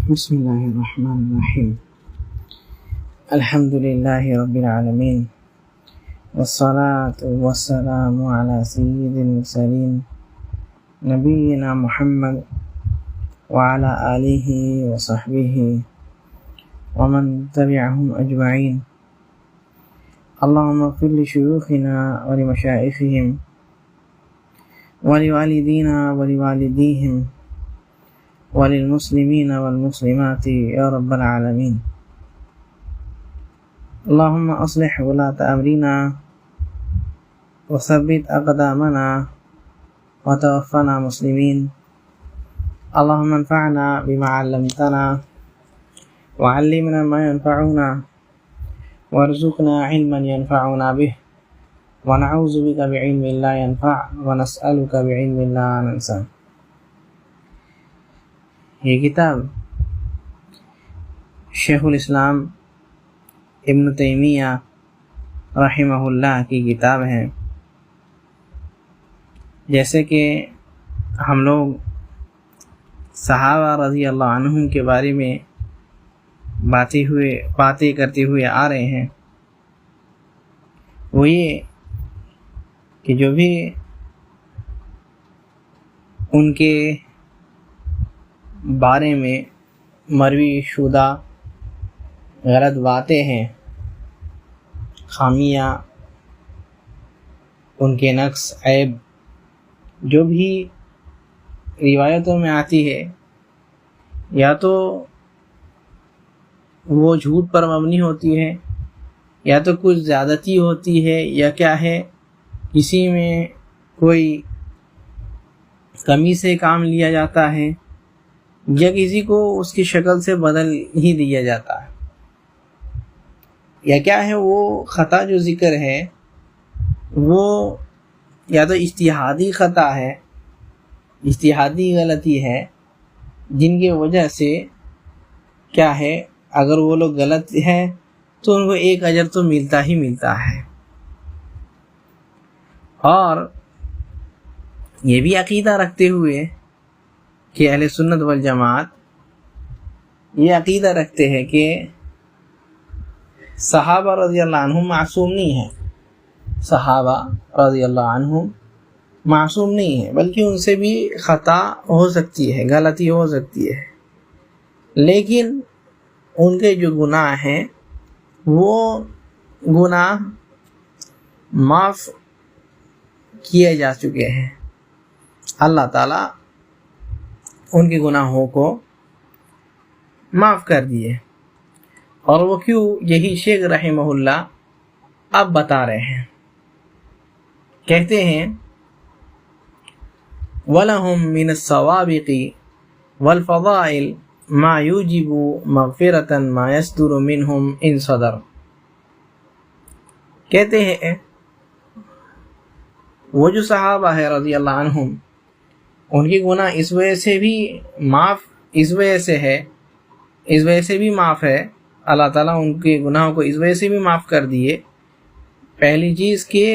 بسم الله الرحمن الرحيم. الحمد لله رب العالمين، والصلاة والسلام على سيد المرسلين نبينا محمد وعلى آله وصحبه ومن تبعهم أجمعين. اللهم اغفر لشيوخنا ولمشائخهم ولوالدينا ولوالديهم وللمسلمين والمسلمات يا رب العالمين. اللهم أصلح ولاة أمرنا وثبت أقدامنا وتوفنا مسلمين. اللهم انفعنا بما علمتنا وعلمنا ما ينفعنا وارزقنا علما ينفعنا به ونعوذ بك بعلم لا ينفع ونسألك بعلم لا ننسى. یہ کتاب شیخ الاسلام ابن تیمیہ رحمہ اللہ کی کتاب ہے. جیسے کہ ہم لوگ صحابہ رضی اللہ عنہم کے بارے میں باتیں کرتے ہوئے آ رہے ہیں، وہ یہ کہ جو بھی ان کے بارے میں مروی شدہ غلط باتیں ہیں، خامیاں، ان کے نقص عیب جو بھی روایتوں میں آتی ہے، یا تو وہ جھوٹ پر مبنی ہوتی ہے، یا تو کچھ زیادتی ہوتی ہے، یا کیا ہے کسی میں کوئی کمی سے کام لیا جاتا ہے، یا کسی کو اس کی شکل سے بدل ہی دیا جاتا ہے، یا کیا ہے وہ خطا جو ذکر ہے وہ یا تو اجتہادی خطا ہے، اجتہادی غلطی ہے، جن کی وجہ سے کیا ہے اگر وہ لوگ غلط ہیں تو ان کو ایک اجر تو ملتا ہی ملتا ہے. اور یہ بھی عقیدہ رکھتے ہوئے کہ اہل سنت والجماعت یہ عقیدہ رکھتے ہیں کہ صحابہ رضی اللہ عنہم معصوم نہیں ہیں، صحابہ رضی اللہ عنہم معصوم نہیں ہیں، بلکہ ان سے بھی خطا ہو سکتی ہے، غلطی ہو سکتی ہے، لیکن ان کے جو گناہ ہیں وہ گناہ معاف کیے جا چکے ہیں. اللہ تعالیٰ ان کے گناہوں کو معاف کر دیے. اور وہ کیوں، یہی شیخ رحمہ اللہ اب بتا رہے ہیں. کہتے ہیں وَلَهُم مِّنَ السَّوَابِقِ وَالْفَضَائِلِ مَا يُوجِبُ مَغْفِرَةً مَا يَصْدُرُ مِنْهُمْ إِنْ صَدَرَ. کہتے ہیں وہ جو صحابہ ہے رضی اللہ عنہم، ان کی گناہ اس وجہ سے بھی معاف ہے، اللہ تعالیٰ ان کے گناہوں کو اس وجہ سے بھی معاف کر دیے. پہلی چیز کہ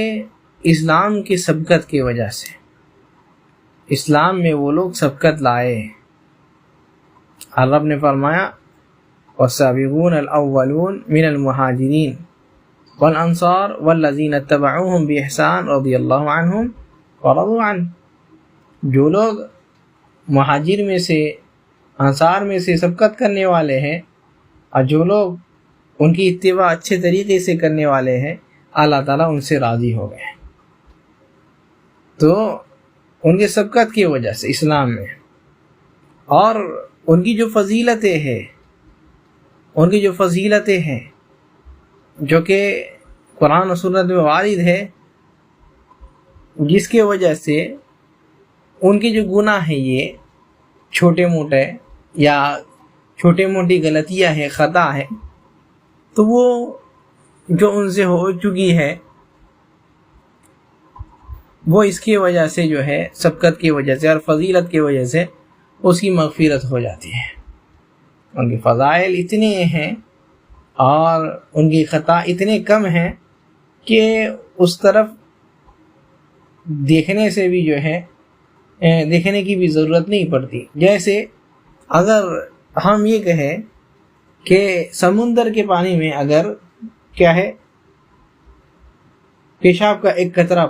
اسلام کی سبقت کی وجہ سے، اسلام میں وہ لوگ سبقت لائے. اللہ نے فرمایا والسابقون الاولون من المہاجرین والانصار والذین اتبعوهم بإحسان رضی اللہ عنہم ورضوا عنہ. جو لوگ مہاجر میں سے، انصار میں سے سبقت کرنے والے ہیں، اور جو لوگ ان کی اتباع اچھے طریقے سے کرنے والے ہیں، اللہ تعالیٰ ان سے راضی ہو گئے. تو ان کے سبقت کی وجہ سے اسلام میں، اور ان کی جو فضیلتیں ہیں جو کہ قرآن و سنت میں وارد ہے، جس کی وجہ سے ان کی جو گناہ ہیں یہ چھوٹے موٹی غلطیاں ہیں، خطا ہے، تو وہ جو ان سے ہو چکی ہے وہ اس کی وجہ سے جو ہے سبقت کی وجہ سے اور فضیلت کی وجہ سے اس کی مغفرت ہو جاتی ہے. ان کے فضائل اتنے ہیں اور ان کی خطا اتنے کم ہیں کہ اس طرف دیکھنے سے بھی جو ہے دیکھنے کی بھی ضرورت نہیں پڑتی. جیسے اگر ہم یہ کہیں کہ سمندر کے پانی میں اگر کیا ہے پیشاب کا ایک قطرہ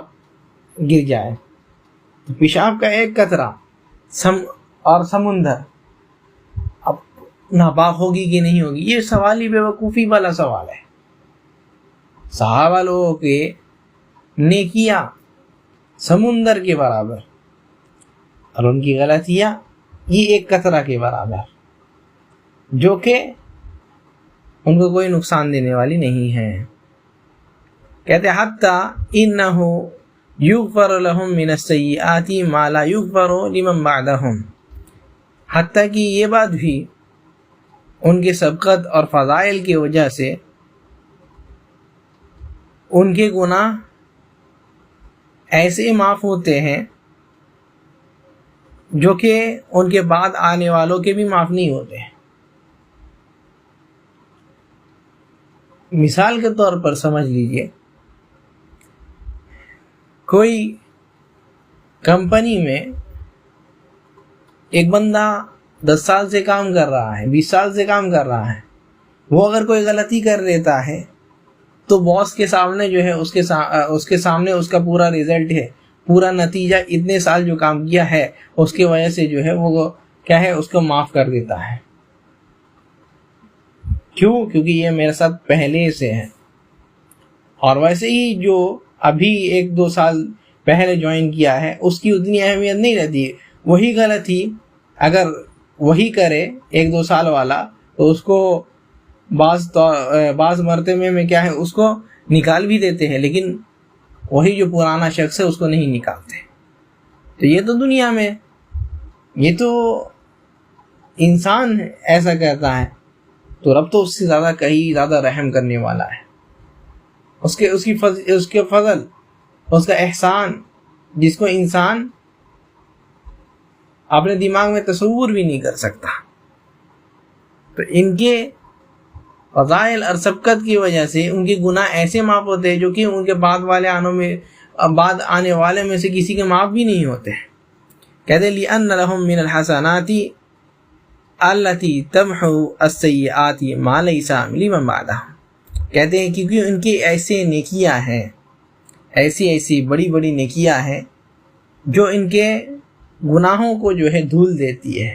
گر جائے، تو پیشاب کا ایک قطرہ اور سمندر اب ناپاک ہوگی کہ نہیں ہوگی؟ یہ سوال ہی بیوقوفی والا سوال ہے۔ صحابہ لوگوں کے نیکیاں سمندر کے برابر اور ان کی غلطیاں یہ ایک قطرہ کے برابر، جو کہ ان کو کوئی نقصان دینے والی نہیں ہے۔ کہتے حتیٰ انہ یغفر لہم من السیئات ما لا یغفر لمن بعدہم، حتیٰ کہ یہ بات بھی ان کے سبقت اور فضائل کی وجہ سے ان کے گناہ ایسے معاف ہوتے ہیں جو کہ ان کے بعد آنے والوں کے بھی معاف نہیں ہوتے ہیں۔ مثال کے طور پر سمجھ لیجئے، کوئی کمپنی میں ایک بندہ 10 سال سے کام کر رہا ہے، 20 سال سے کام کر رہا ہے، وہ اگر کوئی غلطی کر لیتا ہے تو باس کے سامنے جو ہے اس کے سامنے اس کا پورا ریزلٹ ہے، پورا نتیجہ، اتنے سال جو کام کیا ہے اس کی وجہ سے جو ہے وہ کیا ہے اس کو معاف کر دیتا ہے۔ کیوں؟ کیونکہ یہ میرے ساتھ پہلے سے ہے۔ اور ویسے ہی جو ابھی 1-2 سال پہلے جوائن کیا ہے اس کی اتنی اہمیت نہیں رہتی، وہی غلطی اگر وہی کرے 1-2 سال والا تو اس کو بعض مرتبے میں کیا ہے اس کو نکال بھی دیتے ہیں، لیکن وہی جو پرانا شخص ہے اس کو نہیں نکالتے۔ تو یہ تو دنیا میں، یہ تو انسان ایسا کہتا ہے، تو رب تو اس سے زیادہ کہیں زیادہ رحم کرنے والا ہے۔ اس کے فضل، اس کا احسان جس کو انسان اپنے دماغ میں تصور بھی نہیں کر سکتا۔ تو ان کے فضائل اور سبقت کی وجہ سے ان کے گناہ ایسے معاف ہوتے ہیں جو کہ ان کے بعد آنے والے میں سے کسی کے معاف بھی نہیں ہوتے۔ کہتے لِأَنَّ لَهُم مِّنَ الْحَسَنَاتِ الَّتِي تَمْحُو السَّيِّئَاتِ مَا لَيْسَ لِمَن بَعْدَهُم، کہتے ہیں کیونکہ ان کی ایسے نیکیاں ہیں، ایسی بڑی بڑی نیکیاں ہیں جو ان کے گناہوں کو جو ہے دھول دیتی ہے،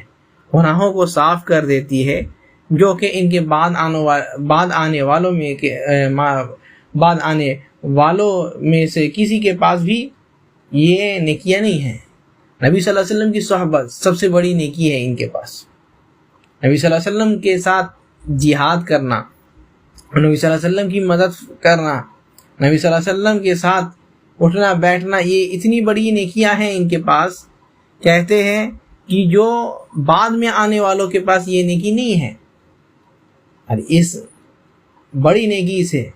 گناہوں کو صاف کر دیتی ہے، جو کہ ان کے بعد آنے والوں میں سے کسی کے پاس بھی یہ نیکیاں نہیں ہیں۔ نبی صلی اللہ علیہ وسلم کی صحبت سب سے بڑی نیکی ہے ان کے پاس۔ نبی صلی اللہ علیہ وسلم کے ساتھ جہاد کرنا، نبی صلی اللہ علیہ وسلم کی مدد کرنا، نبی صلی اللہ علیہ وسلم کے ساتھ اٹھنا بیٹھنا، یہ اتنی بڑی نیکیاں ہیں ان کے پاس، کہتے ہیں کہ جو بعد میں آنے والوں کے پاس یہ نیکی نہیں ہے۔ اور اس بڑی نیکی سے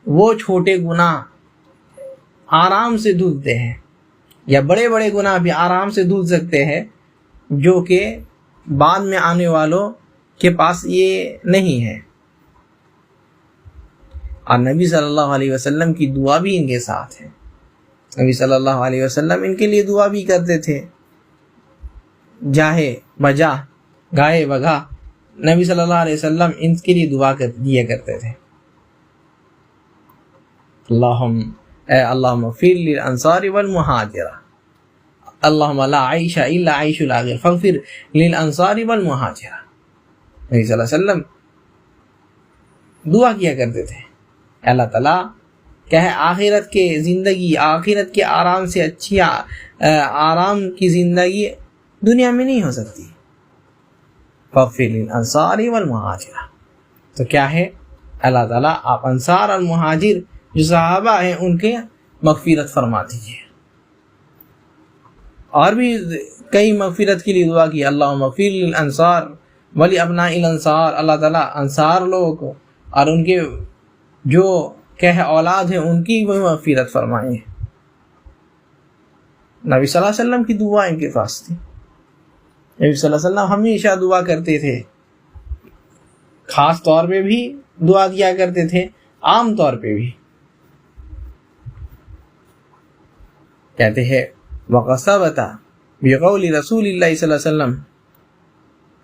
وہ چھوٹے گناہ آرام سے دھلتے ہیں، یا بڑے بڑے گناہ بھی آرام سے دھل سکتے ہیں جو کہ بعد میں آنے والوں کے پاس یہ نہیں ہے۔ اور نبی صلی اللہ علیہ وسلم کی دعا بھی ان کے ساتھ ہے۔ نبی صلی اللہ علیہ وسلم ان کے لیے دعا بھی کرتے تھے، جاہے بجا گائے بگا، نبی صلی اللہ علیہ وسلم ان کے لیے دعا دیا کرتے تھے۔ اللہم اغفر للانصار والمہاجرہ، اللہم لا عیش الا عیش الاخرہ فاغفر للانصار والمہاجرہ۔ نبی صلی اللہ علیہ وسلم دعا کیا کرتے تھے، اللہ تعالیٰ کیا ہے آخرت کے زندگی، آخرت کے آرام سے اچھی آرام کی زندگی دنیا میں نہیں ہو سکتی، فاغفر للانصار والمہاجرہ۔ تو کیا ہے اللہ تعالیٰ آپ انصار اور مہاجر جو صحابہ ہیں ان کے مغفرت فرما دیجیے۔ اور بھی کئی مغفرت کے لیے دعا کی، اللہم اغفر للانصار ولابناء الانصار، اللہ تعالیٰ انصار لوگوں کو اور ان کے جو کیا ہے اولاد ہیں ان کی بھی مغفرت فرمائیں۔ نبی صلی اللہ علیہ وسلم کی دعا ان کے پاس تھی۔ نبی صلی اللہ علیہ وسلم ہمیشہ دعا کرتے تھے، خاص طور پہ بھی دعا کیا کرتے تھے، عام طور پہ بھی۔ کہتے ہیں وَقَصَبَتَ بِقَوْلِ رسول اللہ صلی اللہ علیہ وسلم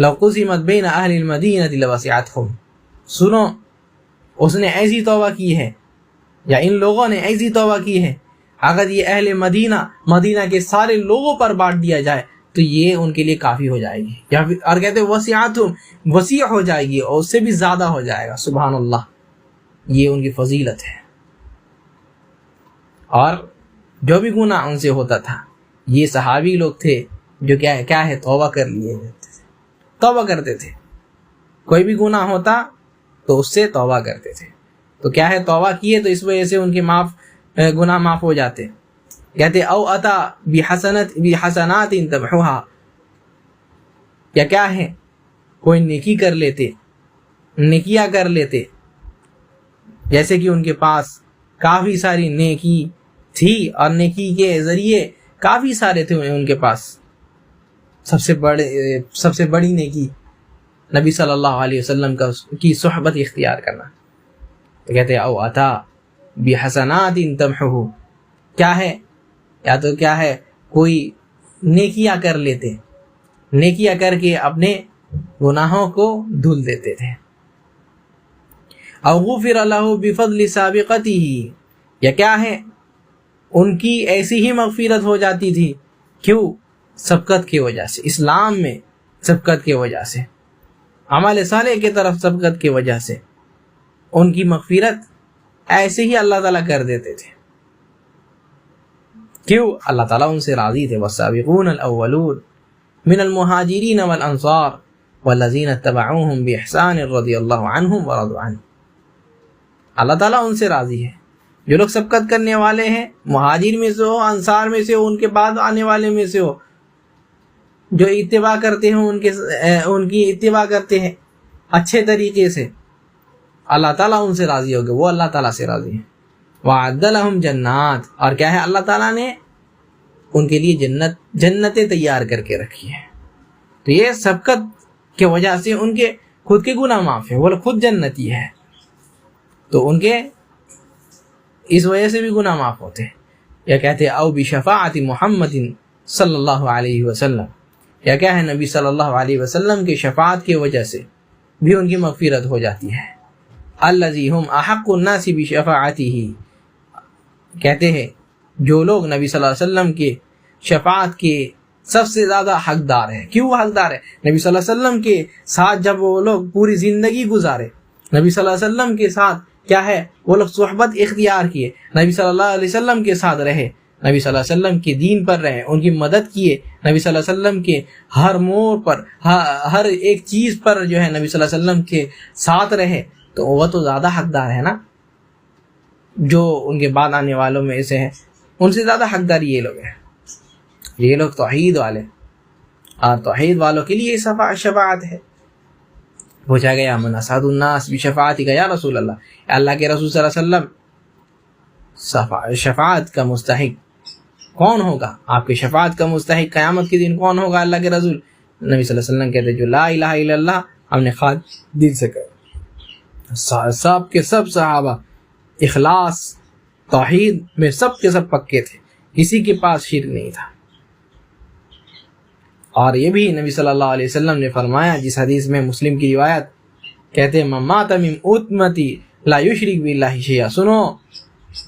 لو قسمت بین اہل المدینہ لوسعتہم، سنو اس نے ایسی توبہ کی ہے، یا ان لوگوں نے ایسی توبہ کی ہے، اگر یہ اہل مدینہ کے سارے لوگوں پر بانٹ دیا جائے تو یہ ان کے لیے کافی ہو جائے گی، یا پھر اور کہتے ہیں وسعتہم، وسیع ہو جائے گی اور اس سے بھی زیادہ ہو جائے گا۔ سبحان اللہ، یہ ان کی فضیلت ہے۔ اور جو بھی گناہ ان سے ہوتا تھا، یہ صحابی لوگ تھے جو کیا ہے توبہ کر لیے جاتے تھے، توبہ کرتے تھے، کوئی بھی گناہ ہوتا تو اس سے توبہ کرتے تھے، تو کیا ہے توبہ کیے تو اس وجہ سے ان کے گناہ معاف ہو جاتے۔ کہتے او اتا بحسنات تمحوها، یا کیا ہے کوئی نیکی کر لیتے، نیکیاں کر لیتے، جیسے کہ ان کے پاس کافی ساری نیکی تھی اور نیکی کے ذریعے کافی سارے تھے ان کے پاس۔ سب سے بڑی نیکی نبی صلی اللہ علیہ وسلم کی صحبت اختیار کرنا، تو کہتے ہیں او اتا بحسنات تمحوه، کیا ہے یا تو کیا ہے کوئی نیکیاں کر لیتے، نیکیاں کر کے اپنے گناہوں کو دھل دیتے تھے۔ او غفر له بفضل سابقته، یا کیا ہے ان کی ایسی ہی مغفرت ہو جاتی تھی، کیوں؟ سبقت کی وجہ سے، اسلام میں سبقت کی وجہ سے، عمل صالح کی طرف سبقت کی وجہ سے ان کی مغفرت ایسے ہی اللہ تعالیٰ کر دیتے تھے، کیوں؟ اللہ تعالیٰ ان سے راضی تھے۔ والسابقون الاولون من المہاجرین والانصار والذین اتبعوهم باحسان رضی اللہ عنہم ورضوا عنہ، اللہ تعالیٰ ان سے راضی ہے۔ جو لوگ سبقت کرنے والے ہیں، مہاجر میں سے ہو، انصار میں سے ہو، ان کے بعد آنے والے میں سے ہو، جو اتباع کرتے ہیں ان کی اتباع کرتے ہیں اچھے طریقے سے، اللہ تعالیٰ ان سے راضی ہوگا، وہ اللہ تعالیٰ سے راضی ہیں۔ وَعَدَّ لَهُمْ جنات، اور کیا ہے اللہ تعالیٰ نے ان کے لیے جنتیں تیار کر کے رکھی ہیں۔ تو یہ سبقت کی وجہ سے ان کے خود کے گناہ معاف ہیں، وہ خود جنتی ہے، تو ان کے اس وجہ سے بھی گناہ معاف ہوتے ہیں۔ یا کہتے ہیں او بشفاعت محمد صلی اللہ علیہ وسلم، یا کیا ہے نبی صلی اللہ علیہ وسلم کی شفاعت کی وجہ سے بھی ان کی مغفرت ہو جاتی ہے۔ الذی ہم احق الناس بشفاعتہ، کہتے ہیں جو لوگ نبی صلی اللہ علیہ وسلم کے شفاعت کے سب سے زیادہ حقدار ہیں۔ کیوں حقدار ہے؟ نبی صلی اللہ علیہ وسلم کے ساتھ جب وہ لوگ پوری زندگی گزارے، نبی صلی اللہ علیہ وسلم کے ساتھ کیا ہے وہ لوگ صحبت اختیار کیے، نبی صلی اللہ علیہ وسلم کے ساتھ رہے، نبی صلی اللہ علیہ وسلم کے دین پر رہے، ان کی مدد کیے، نبی صلی اللہ علیہ وسلم کے ہر موڑ پر، ہر ایک چیز پر جو ہے نبی صلی اللہ علیہ وسلم کے ساتھ رہے، تو وہ تو زیادہ حقدار ہے نا۔ جو ان کے بعد آنے والوں میں سے ہیں ان سے زیادہ حقدار یہ لوگ ہیں، یہ لوگ توحید والے، اور توحید والوں کے لیے شفاعت ہے۔ پوچھا گیا من اسعد الناس بشفاعتک یا رسول اللہ، اللہ کے رسول صلی اللہ علیہ وسلم شفاعت کا مستحق کون ہوگا؟ آپ کی شفاعت کا مستحق قیامت کے دن کون ہوگا؟ اللہ کے رسول۔ نبی صلی اللہ علیہ وسلم کہتے جو لا الہ الا اللہ ہم نے خالص دل سے کہا۔ سب کے سب صحابہ اخلاص توحید میں سب کے سب پکے تھے، کسی کے پاس شرک نہیں تھا۔ اور یہ بھی نبی صلی اللہ علیہ وسلم نے فرمایا جس حدیث میں مسلم کی روایت، کہتے ہیں من مات من امتی لا یشرک باللہ شیئا، سنو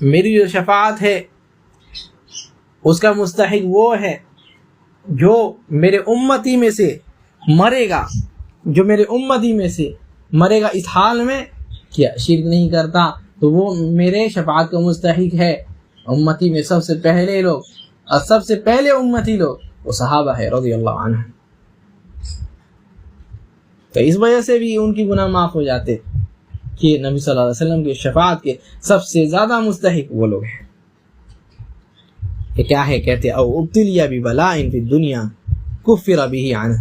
میری جو شفاعت ہے اس کا مستحق وہ ہے جو میرے امتی میں سے مرے گا، جو میرے امتی میں سے مرے گا اس حال میں کیا شرک نہیں کرتا، تو وہ میرے شفاعت کا مستحق ہے۔ امتی میں سب سے پہلے لوگ اور سب سے پہلے امتی لوگ وہ صحابہ ہے رضی اللہ عنہ، تو اس وجہ سے بھی ان کی گناہ معاف ہو جاتے کہ نبی صلی اللہ علیہ وسلم کی شفاعت کے سب سے زیادہ مستحق وہ لوگ ہیں۔ یہ کیا ہے؟ کہتے او ابتلیا ببلاء فی الدنیا کفر به عنہ،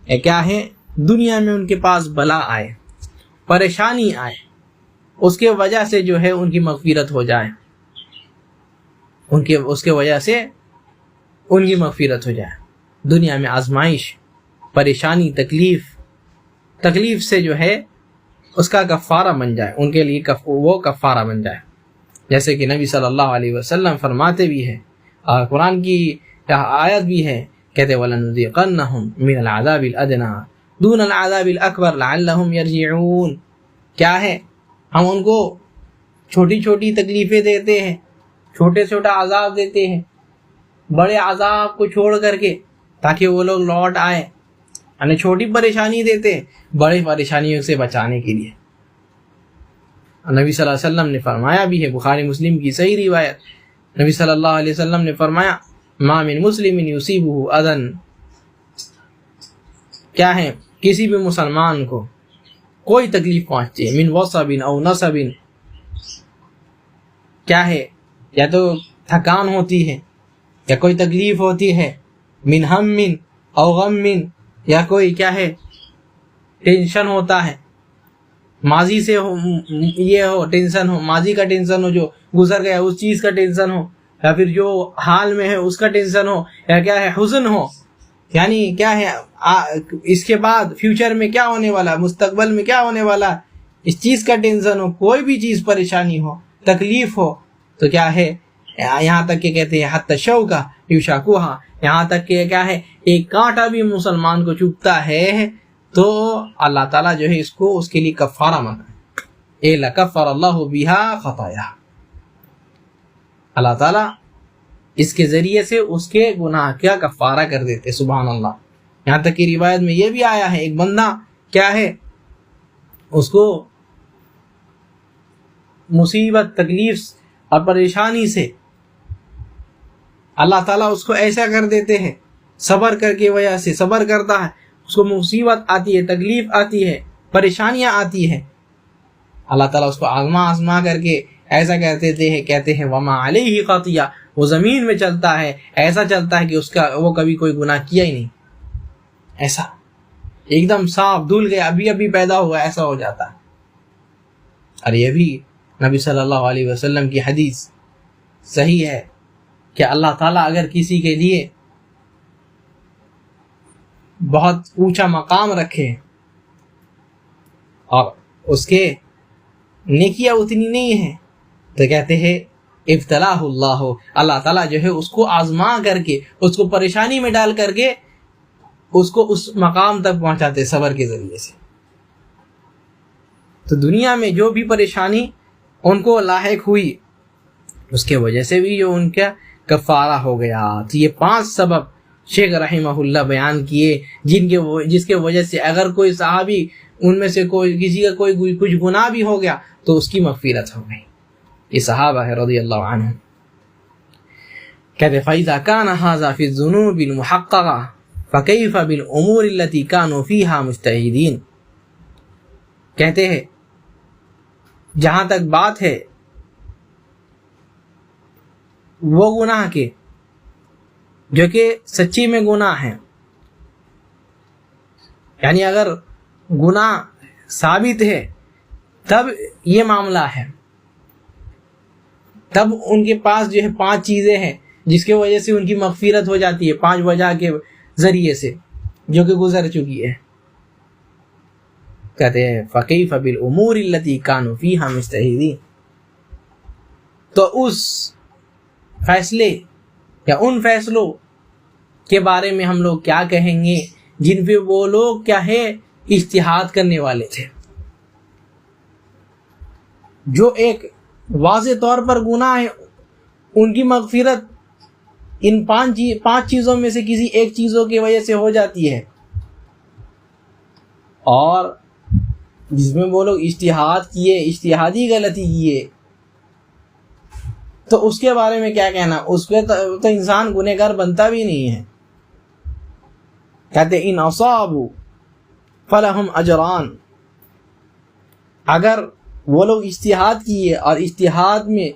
یہ کیا ہے دنیا میں ان کے پاس بلا آئے، پریشانی آئے، اس کے وجہ سے جو ہے ان کی مغفرت ہو جائے، اس کے وجہ سے ان کی مغفرت ہو جائے۔ دنیا میں آزمائش، پریشانی، تکلیف سے جو ہے اس کا کفارہ بن جائے، ان کے لیے وہ کفارہ بن جائے، جیسے کہ نبی صلی اللہ علیہ وسلم فرماتے بھی ہیں، اور قرآن کی آیت بھی ہے، کہتے وَلَنُذِيقَنَّهُمْ مِنَ الْعَذَابِ الْأَدْنَىٰ دون العذاب الاکبر لعلہم یرجعون. کیا ہے؟ ہم ان کو چھوٹی چھوٹی تکلیفیں دیتے ہیں، چھوٹے چھوٹا عذاب دیتے ہیں بڑے عذاب کو چھوڑ کر کے، تاکہ وہ لوگ لوٹ آئے. یعنی چھوٹی پریشانی دیتے ہیں بڑے پریشانیوں سے بچانے کے لیے. نبی صلی اللہ علیہ وسلم نے فرمایا بھی ہے، بخاری مسلم کی صحیح روایت، نبی صلی اللہ علیہ وسلم نے فرمایا ما من مسلم یصیبہ اذن. کیا ہے؟ کسی بھی مسلمان کو کوئی تکلیف پہنچتی ہے، من وصب او نصب، کیا ہے؟ یا تو تھکان ہوتی ہے یا کوئی تکلیف ہوتی ہے، من ہم او غم، یا کوئی کیا ہے ٹینشن ہوتا ہے، ماضی سے یہ ہو ٹینشن ہو، ماضی کا ٹینشن ہو جو گزر گیا اس چیز کا ٹینشن ہو، یا پھر جو حال میں ہے اس کا ٹینشن ہو، یا کیا ہے حزن ہو، یعنی کیا ہے اس کے بعد فیوچر میں کیا ہونے والا، مستقبل میں کیا ہونے والا، اس چیز کا ٹینشن ہو، کوئی بھی چیز پریشانی ہو، تکلیف ہو، تو کیا ہے یہاں تک کہ کہتے ہیں حتی شوکہ یشاکوہا، یہاں تک کہ کیا ہے ایک کانٹا بھی مسلمان کو چبھتا ہے تو اللہ تعالیٰ جو ہے اس کو اس کے لیے کفارہ مانگتا ہے. لَكَفَّرَ اللَّهُ بِهَا خَطَايَاهَا، اللہ تعالیٰ اس کے ذریعے سے اس کے گناہ کیا کفارہ کر دیتے. سبحان اللہ. یہاں تک کہ روایت میں یہ بھی آیا ہے ایک بندہ کیا ہے اس کو مصیبت تکلیف اور پریشانی سے اللہ تعالیٰ اس کو ایسا کر دیتے ہیں، صبر کر کے وجہ سے صبر کرتا ہے، اس کو مصیبت آتی ہے، تکلیف آتی ہے، پریشانیاں آتی ہیں، اللہ تعالیٰ اس کو آزما کر کے ایسا کہتے ہیں وما علیہ خطیہ، وہ زمین میں چلتا ہے، ایسا چلتا ہے کہ اس کا وہ کبھی کوئی گناہ کیا ہی نہیں، ایسا ایک دم صاف دھل گیا، ابھی پیدا ہوا، ایسا ہو جاتا ہے. اور یہ بھی نبی صلی اللہ علیہ وسلم کی حدیث صحیح ہے کہ اللہ تعالیٰ اگر کسی کے لیے بہت اونچا مقام رکھے اور اس کے نیکیاں اتنی نہیں ہیں تو کہتے ہیں ابتلاہ اللہ، اللہ تعالیٰ جو ہے اس کو آزما کر کے، اس کو پریشانی میں ڈال کر کے اس کو اس مقام تک پہنچاتے صبر کے ذریعے سے. تو دنیا میں جو بھی پریشانی ان کو لاحق ہوئی اس کے وجہ سے بھی جو ان کا کفارہ ہو گیا. تو یہ 5 سبب شیخ رحمہ اللہ بیان کیے جس کے وجہ سے اگر کوئی صحابی ان میں سے کسی کا کوئی کچھ گناہ بھی ہو گیا تو اس کی مغفرت ہو گئی. یہ صحابہ ہے رضی اللہ عنہم. کہتے فَإِذَا كَانَ هَذَا فِي الذُّنُوبِ الْمُحَقَّقَةِ فَكَيْفَ بِالْأُمُورِ الَّتِي كَانُوا فِيهَا مُجْتَهِدِينَ. کہتے ہیں جہاں تک بات ہے وہ گناہ کے جو کہ سچی میں گناہ ہیں، یعنی اگر گناہ ثابت ہے تب یہ معاملہ ہے، تب ان کے پاس جو ہے 5 چیزیں ہیں جس کی وجہ سے ان کی مغفرت ہو جاتی ہے، 5 وجہ کے ذریعے سے جو کہ گزر چکی ہے. کہتے ہیں فَكَيْفَ بِالْأُمُورِ الَّتِي كَانُوا فِيهَا مُجْتَهِدِينَ. تو اس فیصلے یا ان فیصلوں کے بارے میں ہم لوگ کیا کہیں گے جن پہ وہ لوگ کیا ہے اجتہاد کرنے والے تھے، جو ایک واضح طور پر گناہ ہے ان کی مغفرت ان 5 چیزوں میں سے کسی ایک چیزوں کی وجہ سے ہو جاتی ہے، اور جس میں وہ لوگ اجتہاد کیے، اجتہادی غلطی کیے، تو اس کے بارے میں کیا کہنا، اس پہ تو انسان گنہگار بنتا بھی نہیں ہے. کہتے ان اصابوا فلہم اجران، اگر وہ لوگ اجتہاد کیے اور اجتہاد میں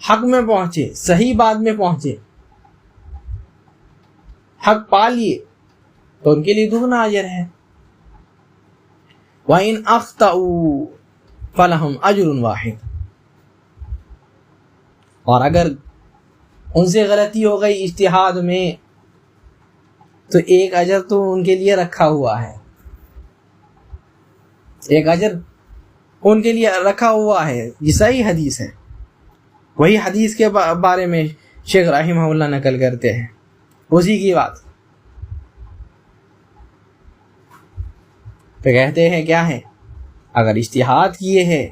حق میں پہنچے، صحیح بات میں پہنچے، حق پا لیے تو ان کے لیے دگنا اجر ہے. وَإِنْ أَخْطَأُوا فَلَهُمْ أَجْرٌ وَاحِدٌ، اور اگر ان سے غلطی ہو گئی اجتہاد میں تو ایک اجر تو ان کے لیے رکھا ہوا ہے، ایک اجر ان کے لیے رکھا ہوا ہے. یہ صحیح حدیث ہے. وہی حدیث کے بارے میں شیخ رحمہ اللہ نقل کرتے ہیں اسی کی بات. تو کہتے ہیں کیا ہے، اگر اجتہاد کیے ہیں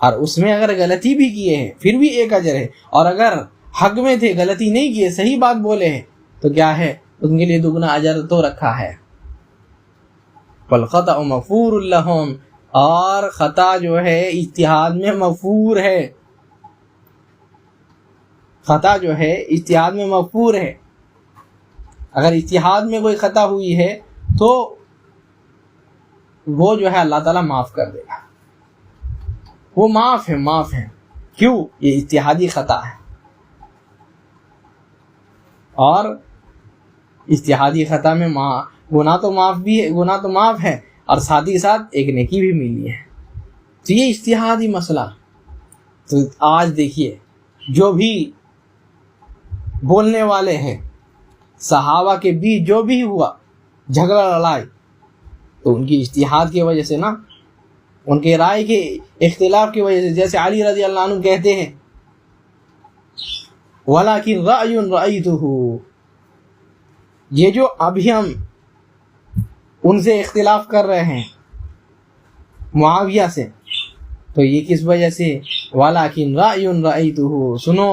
اور اس میں اگر غلطی بھی کیے ہیں پھر بھی ایک اجر ہے، اور اگر حق میں تھے غلطی نہیں کیے صحیح بات بولے ہیں تو کیا ہے، ان کے لیے دگنا اجر تو رکھا ہے۔ والخطأ مغفور لہم، اور خطا جو ہے اجتہاد میں مغفور ہے، خطا جو ہے اجتہاد میں مغفور ہے۔ اگر اجتہاد میں کوئی خطا ہوئی ہے تو وہ جو ہے اللہ تعالیٰ معاف کر دے گا، وہ معاف ہے۔ کیوں؟ یہ اجتہادی خطا ہے، اور اجتہادی خطا میں گناہ تو معاف ہے اور ساتھ ہی ساتھ ایک نیکی بھی ملی ہے۔ تو یہ اجتہادی مسئلہ۔ تو آج دیکھیے جو بھی بولنے والے ہیں، صحابہ کے بیچ جو بھی ہوا جھگڑا لڑائی، تو ان کی اجتہاد کی وجہ سے نا، ان کے رائے کے اختلاف کی وجہ سے، جیسے علی رضی اللہ عنہ کہتے ہیں وَلَكِنْ رَأْيٌ رَأَيْتُهُ، یہ جو ابھی ہم ان سے اختلاف کر رہے ہیں معاویہ سے، تو یہ کس وجہ سے، وَلَكِنْ رَأْيٌ رَأَيْتُهُ، سنو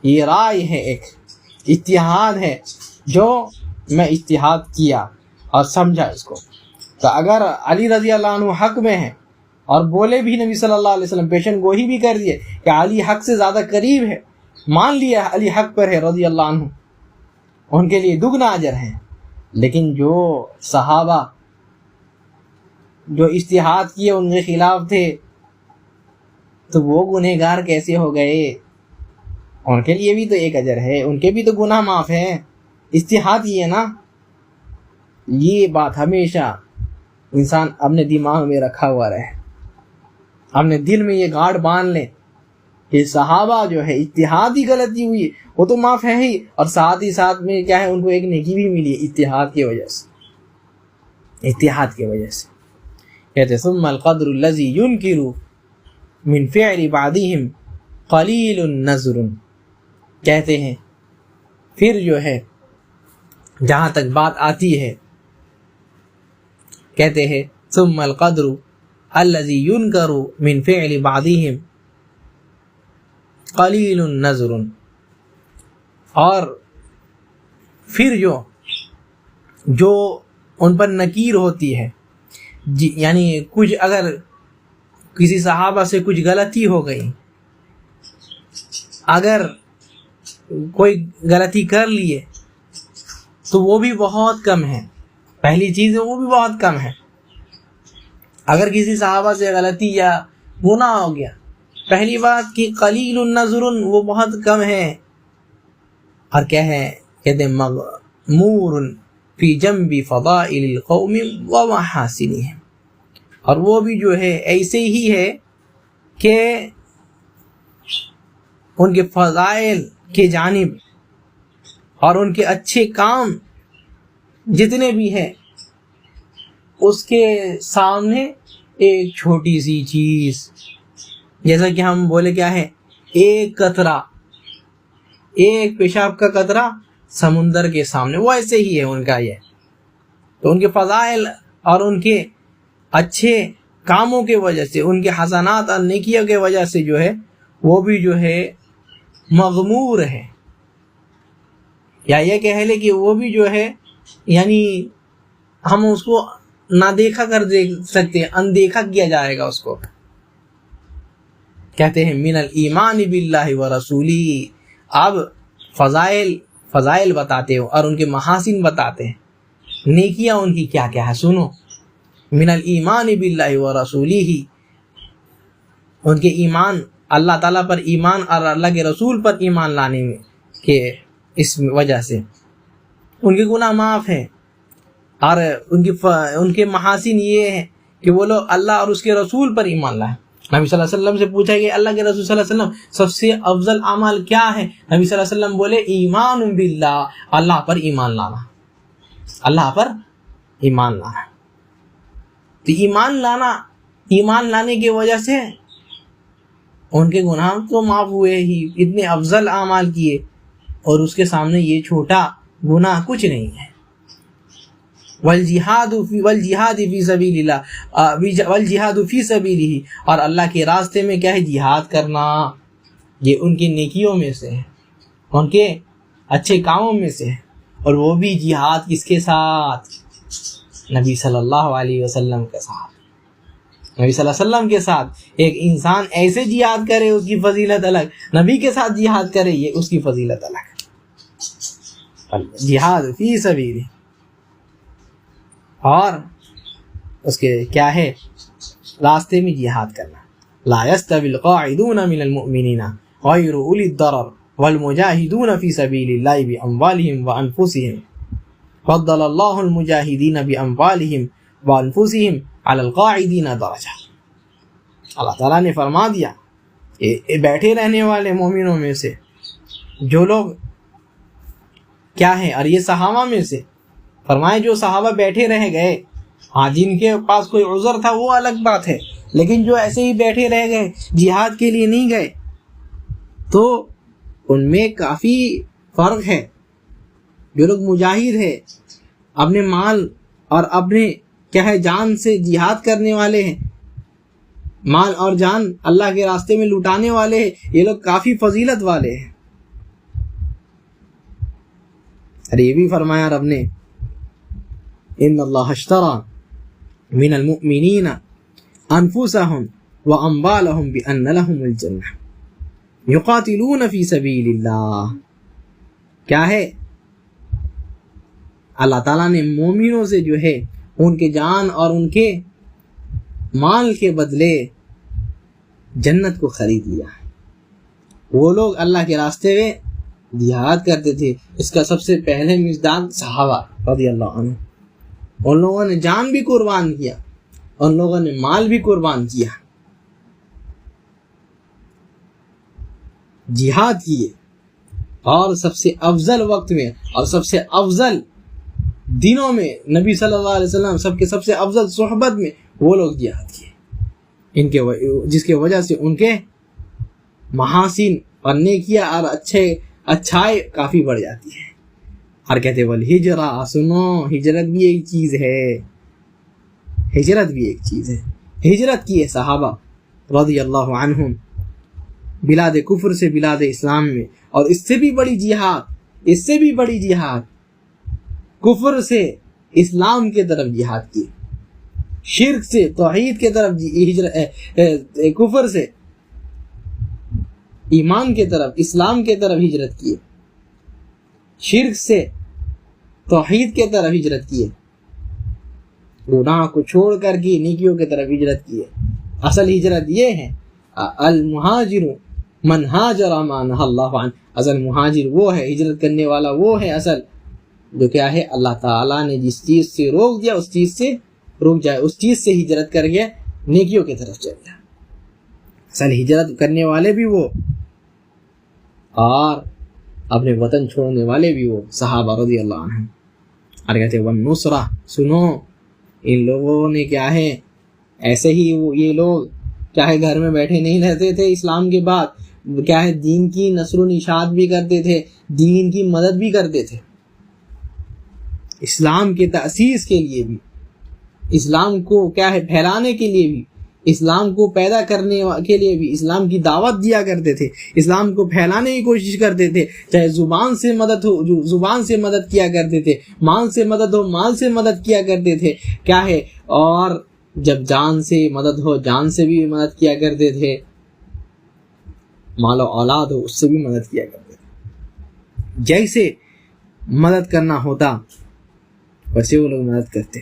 یہ رائے ہے، ایک اجتہاد ہے جو میں اجتہاد کیا اور سمجھا اس کو۔ تو اگر علی رضی اللہ عنہ حق میں ہے اور بولے بھی، نبی صلی اللہ علیہ وسلم پیشن گوئی بھی کر دیے کہ علی حق سے زیادہ قریب ہے، مان لیا علی حق پر ہے رضی اللہ عنہ، ان کے لیے دگنا اجر ہے۔ لیکن جو صحابہ جو اجتہاد کیے ان کے خلاف تھے، تو وہ گنہگار کیسے ہو گئے؟ ان کے لیے بھی تو ایک اجر ہے، ان کے بھی تو گناہ معاف ہے، اجتہاد کیے نا۔ یہ بات ہمیشہ انسان اپنے دماغ میں رکھا ہوا رہے، اپنے دل میں یہ گاڑ باندھ لیں کہ صحابہ جو ہے اجتہادی غلطی ہوئی وہ تو معاف ہے ہی، اور ساتھ ہی ساتھ میں کیا ہے، ان کو ایک نیکی بھی ملی اجتہاد کی وجہ سے، اجتہاد کی وجہ سے۔ کہتے ثم القدر الذی ينکر من فعل بعضهم قلیل نظر، کہتے ہیں پھر جو ہے جہاں تک بات آتی ہے، کہتے ہیں ثم القدر الذی ينکر من فعل بعضهم قلیل نظر، اور پھر جو ان پر نکیر ہوتی ہے، یعنی کچھ اگر کسی صحابہ سے کچھ غلطی ہو گئی، اگر کوئی غلطی کر لیے تو وہ بھی بہت کم ہے، پہلی چیز ہے وہ بھی بہت کم ہے۔ اگر کسی صحابہ سے غلطی یا گناہ ہو گیا، پہلی بات کہ قلیل النظر، وہ بہت کم ہے، اور کیا ہے، کہتے مغمور فی جنب فضائل القوم ومحاسنهم، اور وہ بھی جو ہے ایسے ہی ہے کہ ان کے فضائل کی جانب اور ان کے اچھے کام جتنے بھی ہیں اس کے سامنے ایک چھوٹی سی چیز، جیسا کہ ہم بولے کیا ہے، ایک قطرہ، ایک پیشاب کا قطرہ سمندر کے سامنے، وہ ایسے ہی ہے ان کا یہ۔ تو ان کے فضائل اور ان کے اچھے کاموں کے وجہ سے، ان کے حسنات اور نیکیوں کے وجہ سے جو ہے وہ بھی جو ہے مغمور ہے، یا یہ کہہ لے کہ وہ بھی جو ہے یعنی ہم اس کو نہ دیکھا کر دیکھ سکتے ہیں، اندیکھا کیا جائے گا اس کو۔ کہتے ہیں من الایمان باللہ ورسولہ، اب فضائل بتاتے ہو اور ان کے محاسن بتاتے ہیں، نیکیاں ان کی کیا کیا ہے، سنو۔ من الایمان باللہ ورسولہ، ان کے ایمان، اللہ تعالیٰ پر ایمان اور اللہ کے رسول پر ایمان لانے میں کہ اس وجہ سے ان کے گناہ معاف ہیں، اور ان کے محاسن یہ ہے کہ وہ لوگ اللہ اور اس کے رسول پر ایمان لائیں۔ نبی صلی اللہ علیہ وسلم سے پوچھا کہ اللہ کے رسول صلی اللہ علیہ وسلم سب سے افضل اعمال کیا ہے؟ نبی صلی اللہ علیہ وسلم بولے ایمان باللہ، اللہ پر ایمان لانا، اللہ پر ایمان لانا۔ تو ایمان لانے کی وجہ سے ان کے گناہ تو معاف ہوئے ہی، اتنے افضل اعمال کیے، اور اس کے سامنے یہ چھوٹا گناہ کچھ نہیں ہے۔ والجہاد فی سبیل اللہ والجہاد فی سبیلہ، اور اللہ کے راستے میں کیا ہے؟ جہاد کرنا. یہ ان کی نیکیوں میں سے ہے، ان کے اچھے کاموں میں سے ہے. اور وہ بھی جہاد کس کے ساتھ؟ نبی صلی اللہ علیہ وسلم کے ساتھ. نبی صلی اللہ علیہ وسلم کے ساتھ ایک انسان ایسے جہاد کرے اس کی فضیلت الگ، نبی کے ساتھ جہاد کرے یہ اس کی فضیلت الگ. جہاد فی سبیل، اور اس کے کیا ہے؟ راستے میں جہاد کرنا. لا يستوي القاعدون من المؤمنین غیر اولی الضرر والمجاہدون فی سبیل اللہ باموالہم وانفسہم فضل اللہ المجاہدین باموالہم وانفسہم علی القاعدین درجہ. اللہ تعالیٰ نے فرما دیا کہ بیٹھے رہنے والے مومنوں میں سے جو لوگ کیا ہے، اور یہ صحابہ میں سے فرمائے جو صحابہ بیٹھے رہ گئے، ہاں جن کے پاس کوئی عذر تھا وہ الگ بات ہے، لیکن جو ایسے ہی بیٹھے رہ گئے جہاد کے لیے نہیں گئے، تو ان میں کافی فرق ہے. جو لوگ مجاہد ہیں، اپنے مال اور اپنے کیا ہے جان سے جہاد کرنے والے ہیں، مال اور جان اللہ کے راستے میں لٹانے والے ہیں، یہ لوگ کافی فضیلت والے ہیں. اور یہ بھی فرمایا رب نے ان اللہ اشترى من المؤمنین انفسهم واموالهم بان لهم الجنہ یقاتلون فی سبیل اللہ. کیا ہے؟ اللہ تعالیٰ نے مومنوں سے جو ہے ان کے جان اور ان کے مال کے بدلے جنت کو خرید لیا. وہ لوگ اللہ کے راستے میں جہاد کرتے تھے. اس کا سب سے پہلے مصداق صحابہ رضی اللہ عنہ. ان لوگوں نے جان بھی قربان کیا، ان لوگوں نے مال بھی قربان کیا، جہاد کیے، اور سب سے افضل وقت میں اور سب سے افضل دنوں میں نبی صلی اللہ علیہ وسلم سب سے افضل صحبت میں وہ لوگ جہاد کیے، جس کی وجہ سے ان کے محاسن اور نیکیاں اور اچھائی کافی بڑھ جاتی ہے. اور کہتے والہجرہ، سنو ہجرت بھی ایک چیز ہے، ہجرت بھی ایک چیز ہے. ہجرت کی ہے صحابہ رضی اللہ عنہم بلاد کفر سے بلاد اسلام میں، اور اس سے بھی بڑی جہاد کفر سے اسلام کے طرف جہاد کی، شرک سے توحید کے طرف کفر سے ایمان کے طرف اسلام کے طرف ہجرت کیے، شرک سے توحید کے طرف ہجرت کیے، گناہ کو چھوڑ کر کے نیکیوں کی طرف ہجرت کیے. اصل ہجرت یہ ہے المہاجر من ہاجر ما نہی اللہ عنہ. اصل مہاجر وہ ہے، ہجرت کرنے والا وہ ہے اصل جو کیا ہے اللہ تعالیٰ نے جس چیز سے روک دیا اس چیز سے رک جائے، اس چیز سے ہجرت کر کے نیکیوں کی طرف چل جائے. اصل ہجرت کرنے والے بھی وہ اور اپنے وطن چھوڑنے والے بھی وہ صحابہ رضی اللہ عنہ. اور کہتے ہیں والنصرہ، سنو ان لوگوں نے کیا ہے ایسے ہی یہ لوگ کیا ہے گھر میں بیٹھے نہیں رہتے تھے، اسلام کے بعد کیا ہے دین کی نشر و نشاط بھی کرتے تھے، دین کی مدد بھی کرتے تھے، اسلام کے تأسیس کے لیے بھی، اسلام کو کیا ہے پھیلانے کے لیے بھی، اسلام کو پیدا کرنے کے لیے بھی اسلام کی دعوت دیا کرتے تھے، اسلام کو پھیلانے کی کوشش کرتے تھے. چاہے زبان سے مدد ہو جو زبان سے مدد کیا کرتے تھے، مال سے مدد ہو مال سے مدد کیا کرتے تھے کیا ہے، اور جب جان سے مدد ہو جان سے بھی مدد کیا کرتے تھے، مال و اولاد ہو اس سے بھی مدد کیا کرتے تھے. جیسے مدد کرنا ہوتا ویسے وہ لوگ مدد کرتے.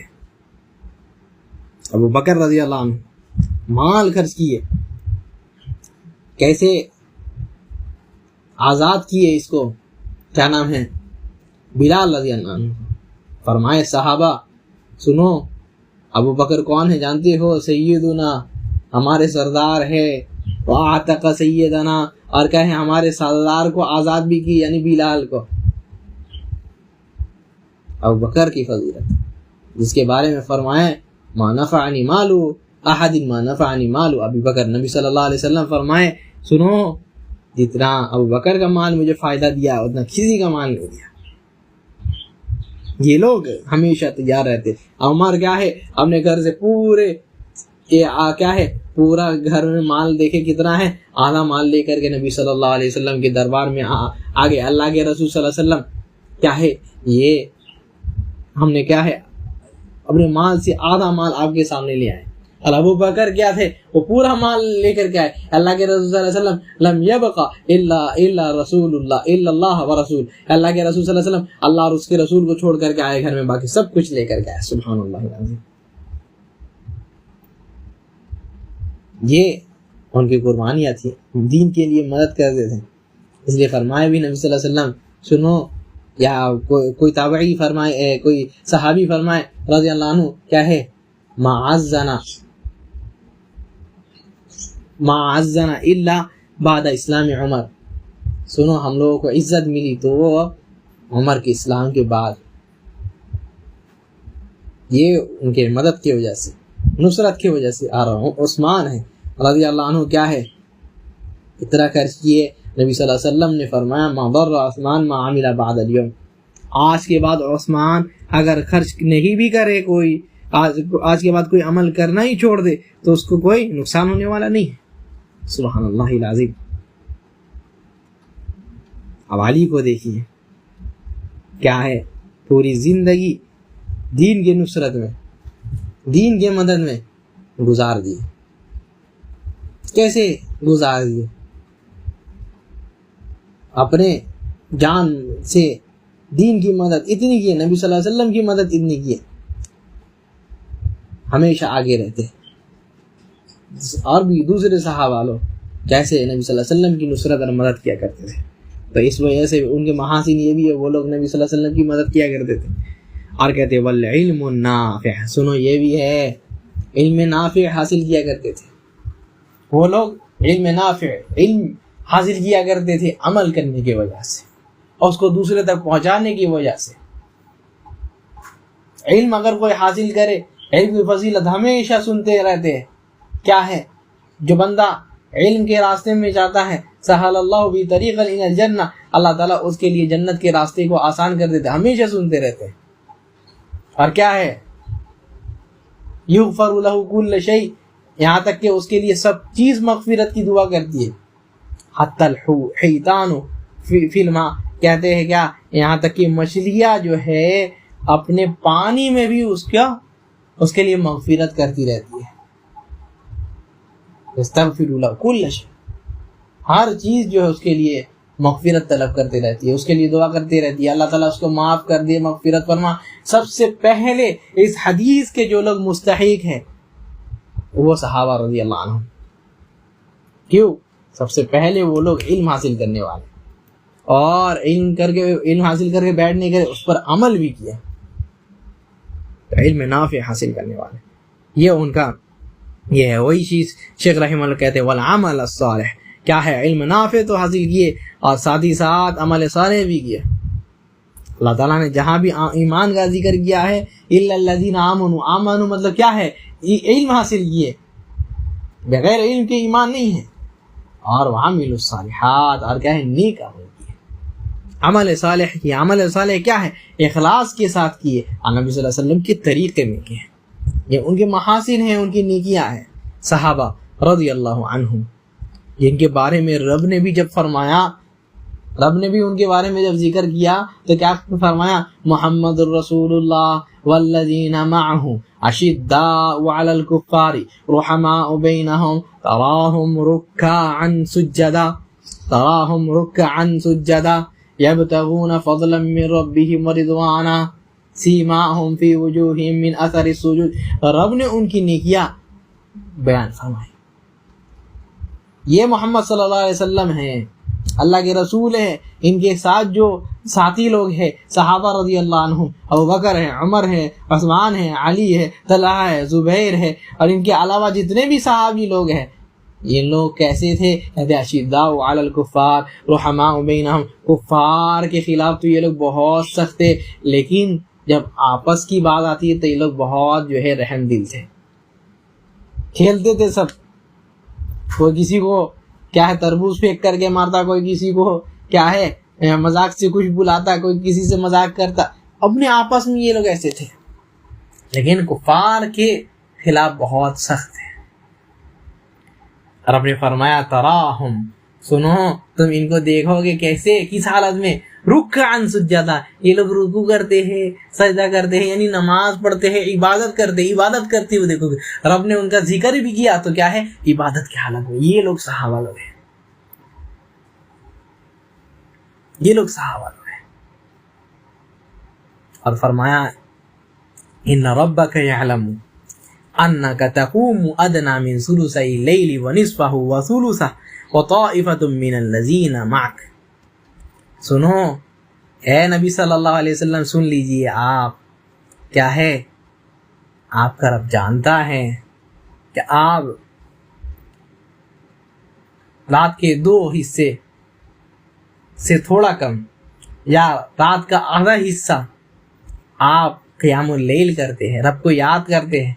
ابو بکر رضی اللہ عنہ مال خرچ کیے، کیسے آزاد کیے، اس کو کیا نام ہے بلال رضی اللہ عنہ. فرمائے صحابہ سنو ابو بکر کون ہے جانتے ہو؟ سیدنا ہمارے سردار ہے، وَأَعْتَقَ سیدنا، اور کہے ہمارے سردار کو آزاد بھی کی یعنی بلال کو. ابو بکر کی فضیلت جس کے بارے میں فرمائے ما نفعنی مالو احد ما نفعنی مالو ابی بکر. نبی صلی اللہ علیہ وسلم فرمائے سنو جتنا ابو بکر کا مال مجھے فائدہ دیا اتنا کسی کا مال نہیں دیا. یہ لوگ ہمیشہ تیار رہتے. عمر کیا ہے اپنے گھر سے پورے کیا ہے پورا گھر میں مال دیکھے کتنا ہے, آدھا مال لے کر کے نبی صلی اللہ علیہ وسلم کے دربار میں آگے. اللہ کے رسول صلی اللہ علیہ وسلم کیا ہے یہ ہم نے کیا ہے اپنے مال سے آدھا مال آپ کے سامنے لے آئے. اور ابو بکر کیا تھے وہ پورا مال لے کر کے آئے. اللہ کے رسول صلی اللہ علیہ وسلم لم یبقى الا رسول اللہ الا اللہ ورسول, اللہ کے رسول صلی اللہ علیہ وسلم اللہ اور اس کے رسول کو چھوڑ کر کے آئے گھر میں, باقی سب کچھ لے کر کے آئے. سبحان اللہ العظیم. یہ ان کی قربانیاں تھی, دین کے لیے مدد کرتے تھے. اس لیے فرمایا بھی نبی صلی اللہ علیہ وسلم سنو, یا کوئی تابعی فرمائے, کوئی صحابی فرمائے رضی اللہ عنہ کیا ہے ما عزنا الا بعد اسلام عمر. سنو ہم لوگوں کو عزت ملی تو وہ عمر کے اسلام کے بعد. یہ ان کے مدد کی وجہ سے, نصرت کی وجہ سے آ رہا ہوں. عثمان ہے رضی اللہ عنہ کیا ہے اتنا خرچ کیے. نبی صلی اللہ علیہ وسلم نے فرمایا ما ضر عثمان ما عمل بعد اليوم. آج کے بعد عثمان اگر خرچ نہیں بھی کرے, کوئی آج کے بعد کوئی عمل کرنا ہی چھوڑ دے تو اس کو کوئی نقصان ہونے والا نہیں ہے. سبحان اللہ العظیم. اب علی کو دیکھیے کیا ہے پوری زندگی دین کے نصرت میں, دین کے مدد میں گزار دیے. کیسے گزار دیے؟ اپنے جان سے دین کی مدد اتنی کی, نبی صلی اللہ علیہ وسلم کی مدد اتنی کی, ہمیشہ آگے رہتے. اور بھی دوسرے صحابہ لوگ جیسے نبی صلی اللہ علیہ وسلم کی نصرت اور مدد کیا کرتے تھے. تو اس وجہ سے ان کے محاسن یہ بھی ہے, وہ لوگ نبی صلی اللہ علیہ وسلم کی مدد کیا کرتے تھے. اور کہتے والعلم النافع, سنو یہ بھی ہے علم نافع حاصل کیا کرتے تھے وہ لوگ. علم نافع علم حاصل کیا کرتے تھے عمل کرنے کی وجہ سے اور اس کو دوسرے تک پہنچانے کی وجہ سے. علم اگر کوئی حاصل کرے, علم کی فضیلت ہمیشہ سنتے رہتے ہیں. کیا ہے جو بندہ علم کے راستے میں جاتا ہے سہل اللہ بھی طریقا الی الجنہ, اللہ تعالیٰ اس کے لیے جنت کے راستے کو آسان کر دیتے. ہمیشہ سنتے رہتے ہیں. اور کیا ہے یغفر لہ کل شیء, یہاں تک کہ اس کے لیے سب چیز مغفرت کی دعا کرتی ہے. حتی الحیتان فی الماء, کہتے ہیں کیا یہاں تک کہ مچھلیاں جو ہے اپنے پانی میں بھی اس کے لیے مغفرت کرتی رہتی ہے. استغفر لہ کل شیء, ہر چیز جو ہے اس کے لیے مغفرت طلب کرتے رہتی ہے, اس کے لیے دعا کرتی رہتی ہے اللہ تعالیٰ اس کو معاف کر دے, مغفرت فرما. سب سے پہلے اس حدیث کے جو لوگ مستحق ہیں وہ صحابہ رضی اللہ عنہ. کیوں؟ سب سے پہلے وہ لوگ علم حاصل کرنے والے, اور علم حاصل کر کے بیٹھنے کے اس پر عمل بھی کیا. تو علم نافع حاصل کرنے والے یہ ان کا یہ ہے. وہی چیز شیخ رحمہ اللہ کہتے ہیں والعمل الصالح, کیا ہے علم نافع تو حاصل کیے اور ساتھ ہی ساتھ عمل صالح بھی کیے. اللہ تعالیٰ نے جہاں بھی ایمان کا ذکر کیا ہے الا الذین آمنوا, آمنوا مطلب کیا ہے علم حاصل کیے, بغیر علم کے ایمان نہیں ہے. اور وعملوا الصالحات, اور کیا ہے نیک عمل کیے. عمل صالح کیے, عمل صالح کیا ہے اخلاص کے ساتھ کیے, نبی صلی اللہ علیہ وسلم کے طریقے میں کیے. یہ ان کے محاسن ہیں, ان کی نیکیاں ہیں. صحابہ رضی اللہ عنہم جن کے بارے میں رب نے بھی جب فرمایا, رب نے بھی ان کے بارے میں جب ذکر کیا تو کیا فرمایا محمد الرسول اللہ والذین معہ اشداء علی الکفار رحماء بینہم تراہم رکعا سجدا یبتغون فضلا من ربہم ورضوانا سیماہم فی وجوہہم من اثر السجود. رب نے ان کی نیکیاں بیان فرمائی. یہ محمد صلی اللہ علیہ وسلم ہیں, اللہ کے رسول ہیں. ان کے ساتھ جو ساتھی لوگ ہیں صحابہ رضی اللہ عنہم, ابو بکر ہیں, عمر ہیں, عثمان ہیں, علی ہے, طلحہ ہے, زبیر ہے, اور ان کے علاوہ جتنے بھی صحابی لوگ ہیں یہ لوگ کیسے تھے؟ اشداء علی الکفار رحماء بینہم, کفار کے خلاف تو یہ لوگ بہت سخت تھے, لیکن جب آپس کی بات آتی ہے تو یہ لوگ بہت جو ہے رحم دل تھے. کھیلتے تھے سب, کوئی کسی کو کیا ہے تربوز پھینک کر کے مارتا, کوئی کسی کو کیا ہے مذاق سے کچھ بلاتا, کوئی کسی سے مذاق کرتا, اپنے آپس میں یہ لوگ ایسے تھے، لیکن کفار کے خلاف بہت سخت ہے۔ اور آپ نے فرمایا تراہم، سنو تم ان کو دیکھو گے کیسے، کس حالت میں، رکعن سجدہ، یہ لوگ رکوع کرتے ہیں، سجدہ کرتے ہیں، یعنی نماز پڑھتے ہیں، عبادت کرتے ہوئے دیکھو گے۔ رب نے ان کا ذکر بھی کیا تو کیا ہے، عبادت کی حالت میں۔ یہ لوگ صحابہ لوگ ہیں، یہ لوگ صحابہ لوگ ہیں۔ اور فرمایا ان ربک یعلم انک تقوم ادنی من ثلثی اللیل ونصفہ وثلثہ وطائفۃ من الذین معک۔ سنو اے نبی صلی اللہ علیہ وسلم، سن لیجئے، آپ کیا ہے، آپ کا رب جانتا ہے کہ آپ رات کے 2 حصے سے تھوڑا کم یا رات کا آدھا حصہ آپ قیام اللیل کرتے ہیں، رب کو یاد کرتے ہیں،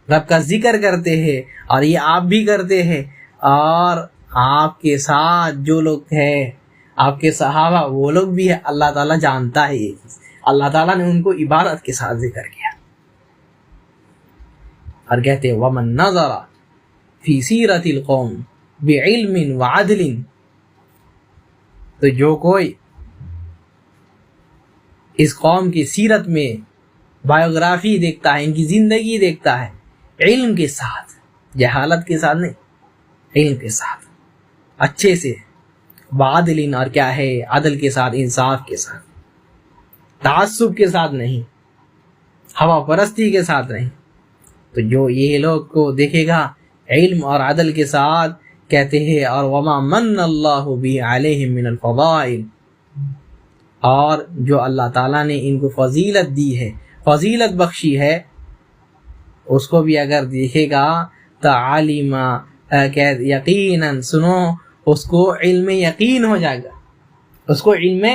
رب کا ذکر کرتے ہیں، اور یہ آپ بھی کرتے ہیں، اور آپ کے ساتھ جو لوگ ہیں آپ کے صحابہ وہ لوگ بھی ہے۔ اللہ تعالیٰ جانتا ہے یہ چیز، اللہ تعالیٰ نے ان کو عبادت کے ساتھ ذکر کیا۔ اور کہتے ہیں وَمَن نَظَرَ فِي سِیرَةِ الْقَوْمِ بِعِلْمٍ وَعَدْلٍ، تو جو کوئی اس قوم کی سیرت میں بایوگرافی دیکھتا ہے، ان کی زندگی دیکھتا ہے، علم کے ساتھ، جہالت کے ساتھ نہیں، علم کے ساتھ، اچھے سے، وعدل، اور کیا ہے، عدل کے ساتھ، انصاف کے ساتھ، تعصب کے ساتھ نہیں، ہوا پرستی کے ساتھ نہیں، تو جو یہ لوگ کو دیکھے گا علم اور عدل کے ساتھ، کہتے ہیں اور وما من اللہ بی علیہم من الفضائل، اور جو اللہ تعالیٰ نے ان کو فضیلت دی ہے، فضیلت بخشی ہے، اس کو بھی اگر دیکھے گا تعالیم یقیناً، سنو، اس کو علم یقین ہو جائے گا، اس کو علم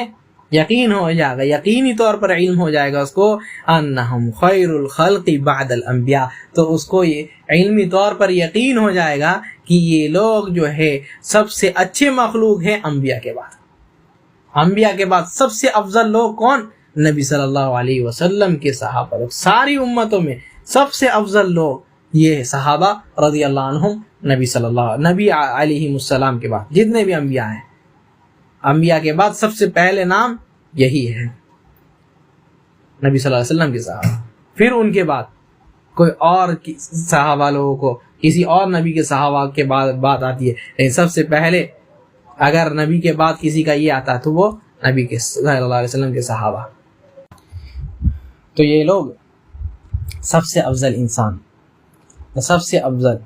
یقین ہو جائے گا، یقینی طور پر علم ہو جائے گا اس کو، انہم خیر الخلق بعد الانبیاء، تو اس کو یہ علمی طور پر یقین ہو جائے گا کہ یہ لوگ جو ہے سب سے اچھے مخلوق ہیں انبیاء کے بعد۔ انبیاء کے بعد سب سے افضل لوگ کون؟ نبی صلی اللہ علیہ وسلم کے صحابہ لوگ، ساری امتوں میں سب سے افضل لوگ یہ صحابہ رضی اللہ عنہم، نبی علیہ السلام کے بعد جتنے بھی انبیاء ہیں، انبیاء کے بعد سب سے پہلے نام یہی ہے، نبی صلی اللہ علیہ وسلم کے صحابہ۔ پھر ان کے بعد کوئی اور صحابہ لوگوں کو کسی اور نبی کے صحابہ کے بعد بات آتی ہے، لیکن سب سے پہلے اگر نبی کے بعد کسی کا یہ آتا ہے تو وہ نبی کے صلی اللہ علیہ وسلم کے صحابہ۔ تو یہ لوگ سب سے افضل انسان، سب سے افضل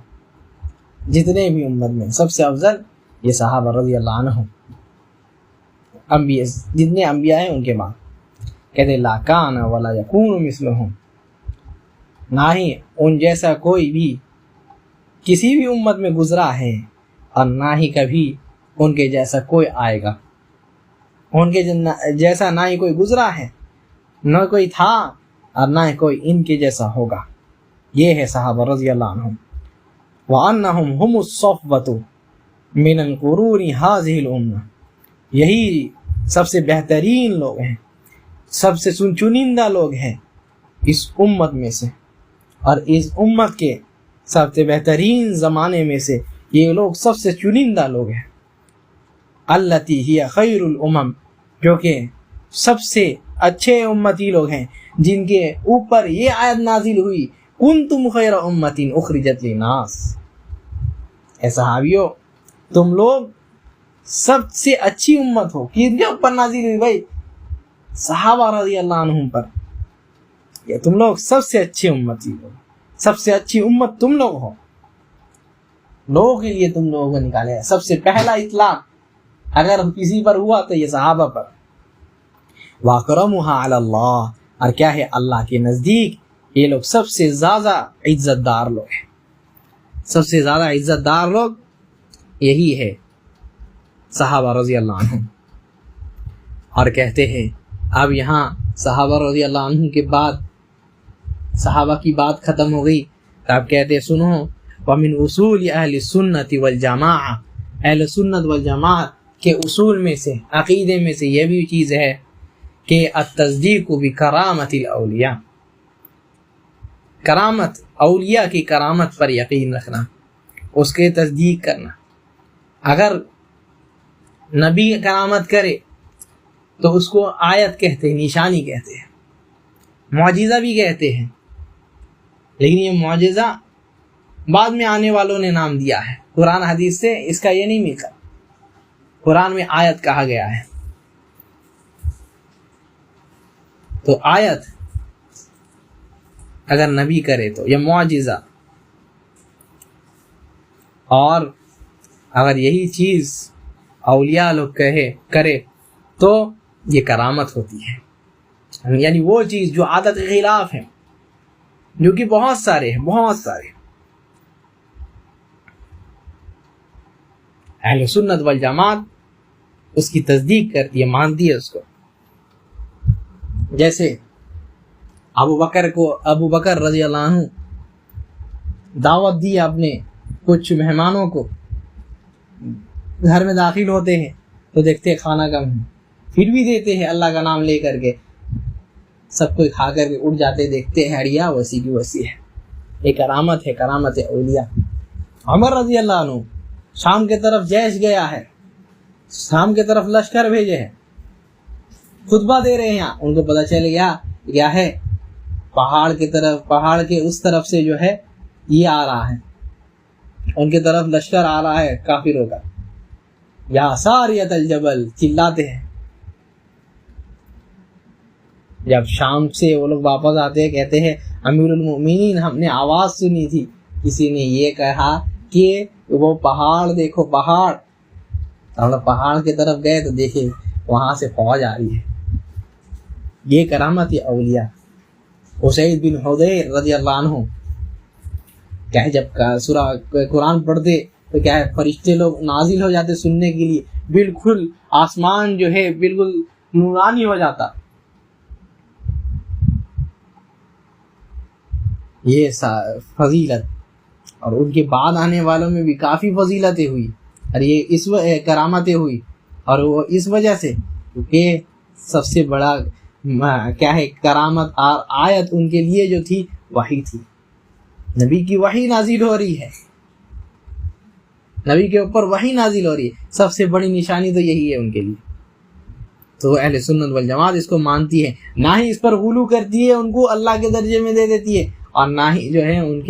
جتنے بھی امت میں سب سے افضل یہ صحابہ رضی اللہ عنہم، انبیاء جتنے انبیاء ہیں ان کے بعد، کہتے لا کان ولا یکون مثلہم، نہ ہی ان جیسا کوئی بھی کسی بھی امت میں گزرا ہے، اور نہ ہی کبھی ان کے جیسا کوئی آئے گا، ان کے جیسا نہ ہی کوئی گزرا ہے، نہ کوئی تھا، اور نہ ہی کوئی ان کے جیسا ہوگا۔ یہ ہے صحابہ رضی اللہ عنہم۔ وَأَنَّهُمْ هُمُ الصَّفْوَةُ مِنَ الْقُرُونِ هَذِهِ الْأُمَّةِ، یہی سب سے بہترین لوگ ہیں، سب سے چنندہ لوگ ہیں اس امت میں سے، اور اس امت کے سب سے بہترین زمانے میں سے یہ لوگ سب سے چنندہ لوگ ہیں۔ التی ہی خیر الامم، جو کہ سب سے اچھے امتی لوگ ہیں، جن کے اوپر یہ آیت نازل ہوئی کنتم خیر امت اخرجت للناس، اے صحابیوں تم لوگ سب سے اچھی امت ہو۔ کن کے اوپر نازل ہوئی بھائی؟ صحابہ رضی اللہ عنہم پر، کہ تم لوگ سب سے اچھی امتی ہو، سب سے اچھی امت تم لوگ ہو، لوگوں کے لیے تم لوگوں کو نکالے ہیں۔ سب سے پہلا اطلاق اگر کسی پر ہوا تو یہ صحابہ پر۔ وَأَكْرَمُهَا عَلَى اللَّهِ، اور کیا ہے اللہ کے نزدیک یہ لوگ سب سے زیادہ عزت دار لوگ ہیں، سب سے زیادہ عزت دار لوگ یہی ہے صحابہ رضی اللہ عنہم۔ اور کہتے ہیں اب یہاں صحابہ رضی اللہ عنہم کے بعد صحابہ کی بات ختم ہو گئی، تو اب کہتے ہیں سنو وَمِنْ أُصُولِ أَهْلِ السُّنَّةِ وَالْجَمَاعَةِ، اہل سنت والجماعت کے اصول میں سے، عقیدے میں سے یہ بھی چیز ہے کہ التصدیق بکرامت الاولیاء، کرامت اولیاء کی کرامت پر یقین رکھنا، اس کے تصدیق کرنا۔ اگر نبی کرامت کرے تو اس کو آیت کہتے ہیں، نشانی کہتے ہیں، معجزہ بھی کہتے ہیں، لیکن یہ معجزہ بعد میں آنے والوں نے نام دیا ہے، قرآن حدیث سے اس کا یہ نہیں ملتا، قرآن میں آیت کہا گیا ہے۔ تو آیت اگر نبی کرے تو یہ معجزہ، اور اگر یہی چیز اولیاء لوگ کرے تو یہ کرامت ہوتی ہے، یعنی وہ چیز جو عادت کے خلاف ہے، جو کہ بہت سارے اہل سنت والجماعت اس کی تصدیق کرتی ہے، مانتی ہے اس کو۔ جیسے ابو بکر رضی اللہ عنہ دعوت دی اپنے کچھ مہمانوں کو، گھر میں داخل ہوتے ہیں تو دیکھتے کھانا کم ہے، پھر بھی دیتے ہیں اللہ کا نام لے کر کے، سب کوئی کھا کر کے اٹھ جاتے، دیکھتے ہیں ہڑیا وسیع کی وسیع ہے۔ یہ کرامت ہے، کرامت اولیاء۔ عمر رضی اللہ عنہ شام کے طرف جیش گیا ہے، شام کے طرف لشکر بھیجے ہیں، خطبہ دے رہے ہیں، ان کو پتہ چل گیا کیا ہے، پہاڑ کے اس طرف سے جو ہے یہ آ رہا ہے، ان کی طرف لشکر آ رہا ہے کافروں کا، یا ساریت الجبل چلاتے ہیں۔ جب شام سے وہ لوگ واپس آتے ہیں، کہتے ہیں امیر المؤمنین ہم نے آواز سنی تھی، کسی نے یہ کہا کہ وہ پہاڑ دیکھو، پہاڑ۔ ہم لوگ پہاڑ کی طرف گئے تو دیکھے وہاں سے فوج آ رہی ہے۔ یہ کرامت ہے اولیاء۔ اسید بن حضیر رضی اللہ عنہ کیا ہے، جب سورہ قرآن پڑھتے تو کیا ہے، فرشتے لوگ نازل ہو جاتے سننے کے لیے، بالکل آسمان جو ہے بالکل نورانی ہو جاتا۔ یہ فضیلت، اور ان کے بعد آنے والوں میں بھی کافی فضیلتیں ہوئی، اور یہ اس کرامتیں ہوئی، اور وہ اس وجہ سے کیونکہ سب سے بڑا کیا ہے کرامت اور آیت ان کے لیے جو تھی وحی تھی، نبی کی وحی نازل ہو رہی ہے، نبی کے اوپر وحی نازل ہو رہی ہے، سب سے بڑی نشانی تو یہی ہے ان کے لیے۔ تو اہل سنت والجماعت اس کو مانتی ہے، نہ ہی اس پر غلو کرتی ہے، ان کو اللہ کے درجے میں دے دیتی ہے، اور نہ ہی جو ہے ان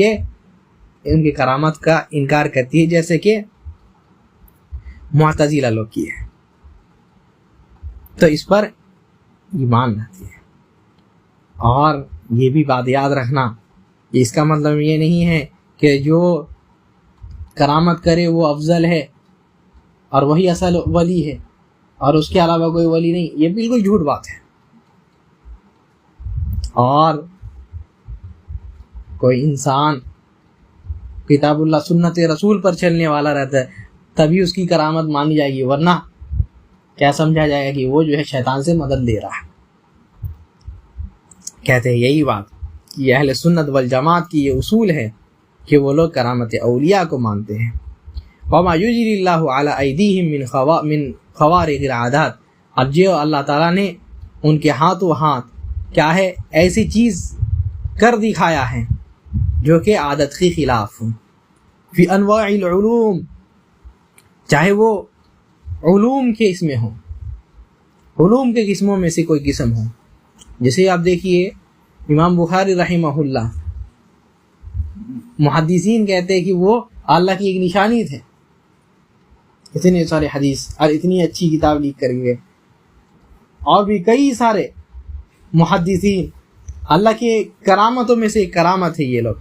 کے کرامت کا انکار کرتی ہے، جیسے کہ معتزلہ لوگ کی ہے۔ تو اس پر ایمان رہتی ہے۔ اور یہ بھی بات یاد رکھنا کہ اس کا مطلب یہ نہیں ہے کہ جو کرامت کرے وہ افضل ہے اور وہی اصل ولی ہے اور اس کے علاوہ کوئی ولی نہیں، یہ بالکل جھوٹ بات ہے۔ اور کوئی انسان کتاب اللہ سنت رسول پر چلنے والا رہتا ہے تبھی اس کی کرامت مانی جائے گی، ورنہ کیا سمجھا جائے گا کہ وہ جو ہے شیطان سے مدد لے رہا ہے۔ کہتے ہیں یہی بات کہ اہل سنت والجماعت کی یہ اصول ہے کہ وہ لوگ کرامت اولیاء کو مانتے ہیں۔ وَمَا يُجْرِي اللَّهُ عَلَىٰ أَيْدِيهِمْ مِنْ خَوَارِقِ الْعَادَاتِ، اور جو اللہ تعالیٰ نے ان کے ہاتھوں ہاتھ کیا ہے ایسی چیز کر دکھایا ہے جو کہ عادت کے خلاف ہوں، فی انواع العلوم، چاہے وہ علوم کے اس میں ہوں، علوم کے قسموں میں سے کوئی قسم ہو۔ جیسے آپ دیکھیے امام بخاری رحمہ اللہ، محدثین کہتے ہیں کہ وہ اللہ کی ایک نشانی تھے، اتنے سارے حدیث اور اتنی اچھی کتاب لکھ کر گئے، اور بھی کئی سارے محدثین، اللہ کے کرامتوں میں سے ایک کرامت ہے یہ لوگ۔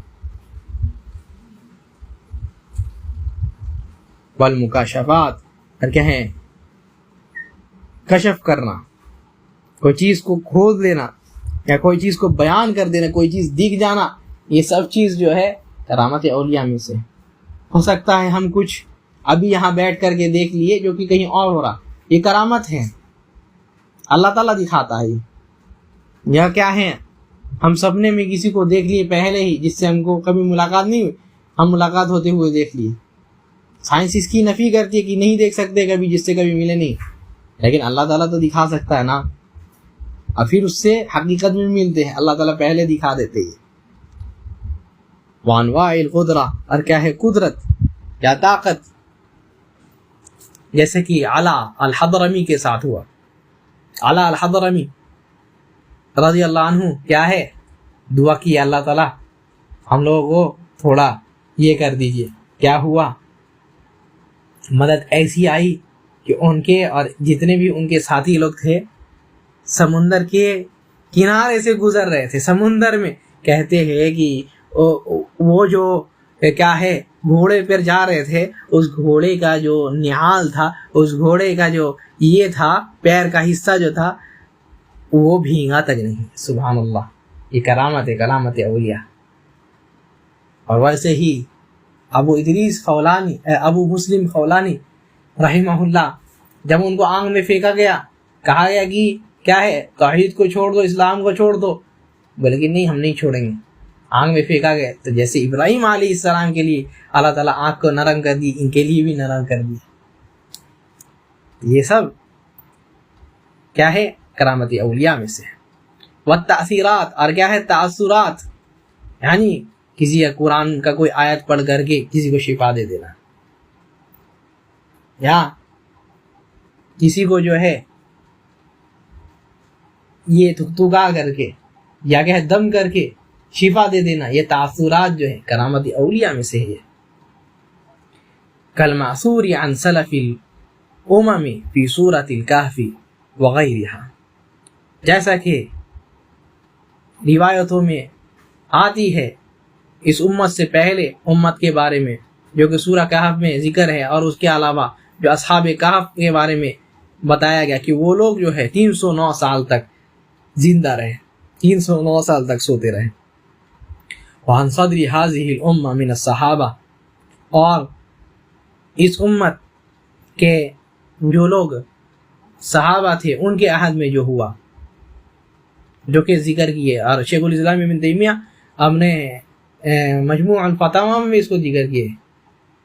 والمکاشفات، اور کیا ہے کشف کرنا، کوئی چیز کو کھود لینا یا کوئی چیز کو بیان کر دینا، کوئی چیز دکھ جانا، یہ سب چیز جو ہے کرامت اولیاء میں سے۔ ہو سکتا ہے ہم کچھ ابھی یہاں بیٹھ کر کے دیکھ لیے جو کہ کہیں اور ہو رہا، یہ کرامت ہے، اللہ تعالیٰ دکھاتا ہے۔ یا کیا ہے ہم سپنے میں کسی کو دیکھ لیے پہلے ہی جس سے ہم کو کبھی ملاقات نہیں ہوئی، ہم ملاقات ہوتے ہوئے دیکھ لیے۔ سائنس اس کی نفی کرتی ہے کہ نہیں دیکھ سکتے کبھی، جس سے کبھی ملے نہیں، لیکن اللہ تعالیٰ تو دکھا سکتا ہے نا۔ اور پھر اس سے حقیقت میں ملتے ہیں. اللہ تعالیٰ پہلے دکھا دیتے ہیں. وانواع القدرہ، اور کیا ہے قدرت یا طاقت، جیسے کہ علا الحضرمی کے ساتھ ہوا. علا الحضرمی رضی اللہ عنہ کیا ہے، دعا کی اللہ تعالیٰ ہم لوگوں کو تھوڑا یہ کر دیجئے. کیا ہوا، مدد ایسی آئی کہ ان کے اور جتنے بھی ان کے ساتھی لوگ تھے سمندر کے کنارے سے گزر رہے تھے. سمندر میں کہتے ہیں کہ وہ جو کیا ہے گھوڑے پر جا رہے تھے، اس گھوڑے کا جو نعال تھا، اس گھوڑے کا جو یہ تھا پیر کا حصہ جو تھا وہ بھیگا تک نہیں. سبحان اللہ، یہ کرامت اولیاء. اور ویسے ہی ابو مسلم خولانی رحمہ اللہ، جب ان کو آگ میں پھینکا گیا، کہا گیا کہ کیا ہے توحید کو چھوڑ دو، اسلام کو چھوڑ دو، بولے کہ نہیں ہم نہیں چھوڑیں گے. آگ میں پھینکا گیا تو جیسے ابراہیم علیہ السلام کے لیے اللہ تعالیٰ آگ کو نرم کر دی، ان کے لیے بھی نرم کر دی. یہ سب کیا ہے کرامت اولیاء میں سے. والتأثیرات، اور کیا ہے تاثرات، یعنی کسی قرآن کا کوئی آیت پڑھ کر کے کسی کو شفا دے دینا، یا کسی کو جو ہے یہ تھکا کر کے یا کہ دم کر کے شفا دے دینا. یہ تاثرات جو ہے کرامت اولیاء میں سے ہے. کالمعثور عن سلف الامم فی سورۃ الکہف وغیرہا، جیسا کہ روایتوں میں آتی ہے اس امت سے پہلے امت کے بارے میں جو کہ سورہ کہف میں ذکر ہے، اور اس کے علاوہ جو اصحاب کہف کے بارے میں بتایا گیا کہ وہ لوگ جو ہے 309 سال تک زندہ رہے، 309 سال تک سوتے رہے. وعن صدر هذه الامه من الصحابہ، اور اس امت کے جو لوگ صحابہ تھے ان کے عہد میں جو ہوا، جو کہ ذکر کیے، اور شیخ الاسلام ابن تیمیہ ہم نے مجموع الفتاوی میں اس کو ذکر کیے،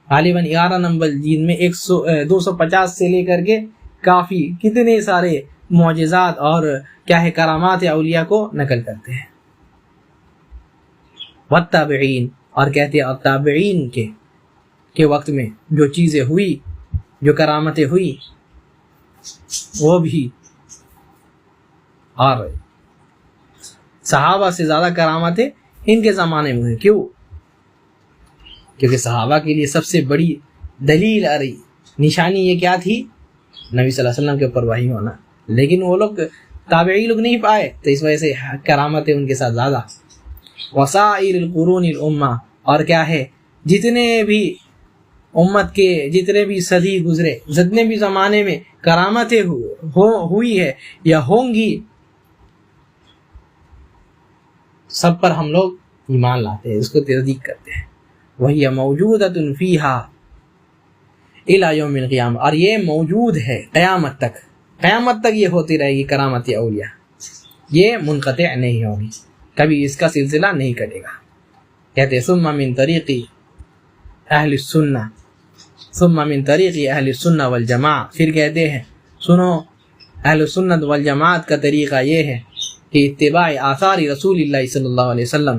غالباً 11 نمبر جلد میں 250 سے لے کر کے کافی کتنے سارے معجزات اور کیا ہے کرامات اولیاء کو نقل کرتے ہیں. والتابعین، اور کہتے ہیں تابعین کے وقت میں جو چیزیں ہوئی، جو کرامتیں ہوئی، وہ بھی اور صحابہ سے زیادہ کرامتیں ان کے زمانے میں ہوئی. کیوں؟ کیونکہ صحابہ کے لیے سب سے بڑی دلیل اور نشانی یہ کیا تھی؟ نبی صلی اللہ علیہ وسلم کے اوپر وحی ہونا. لیکن وہ لوگ تابعی لوگ نہیں پائے، تو اس وجہ سے کرامتیں ان کے ساتھ زیادہ. وسائر القرون الامہ، اور کیا ہے جتنے بھی امت کے جتنے بھی صدی گزرے، جتنے بھی زمانے میں کرامتیں ہوئی ہے یا ہوں گی، سب پر ہم لوگ ایمان لاتے ہیں، اس کو تصدیق کرتے ہیں. وہی موجودۃ فیہا الی یوم القیامہ، اور یہ موجود ہے قیامت تک. قیامت تک یہ ہوتی رہے گی کرامت اولیاء، یہ منقطع نہیں ہوگی، کبھی اس کا سلسلہ نہیں کٹے گا. کہتے ثم من طریق اہل السنہ، ثم من طریق اہل السنہ والجماعہ، پھر کہتے ہیں سنو اہل السنت والجماعت کا طریقہ یہ ہے کہ اتباع آثار رسول اللہ صلی اللہ علیہ وسلم،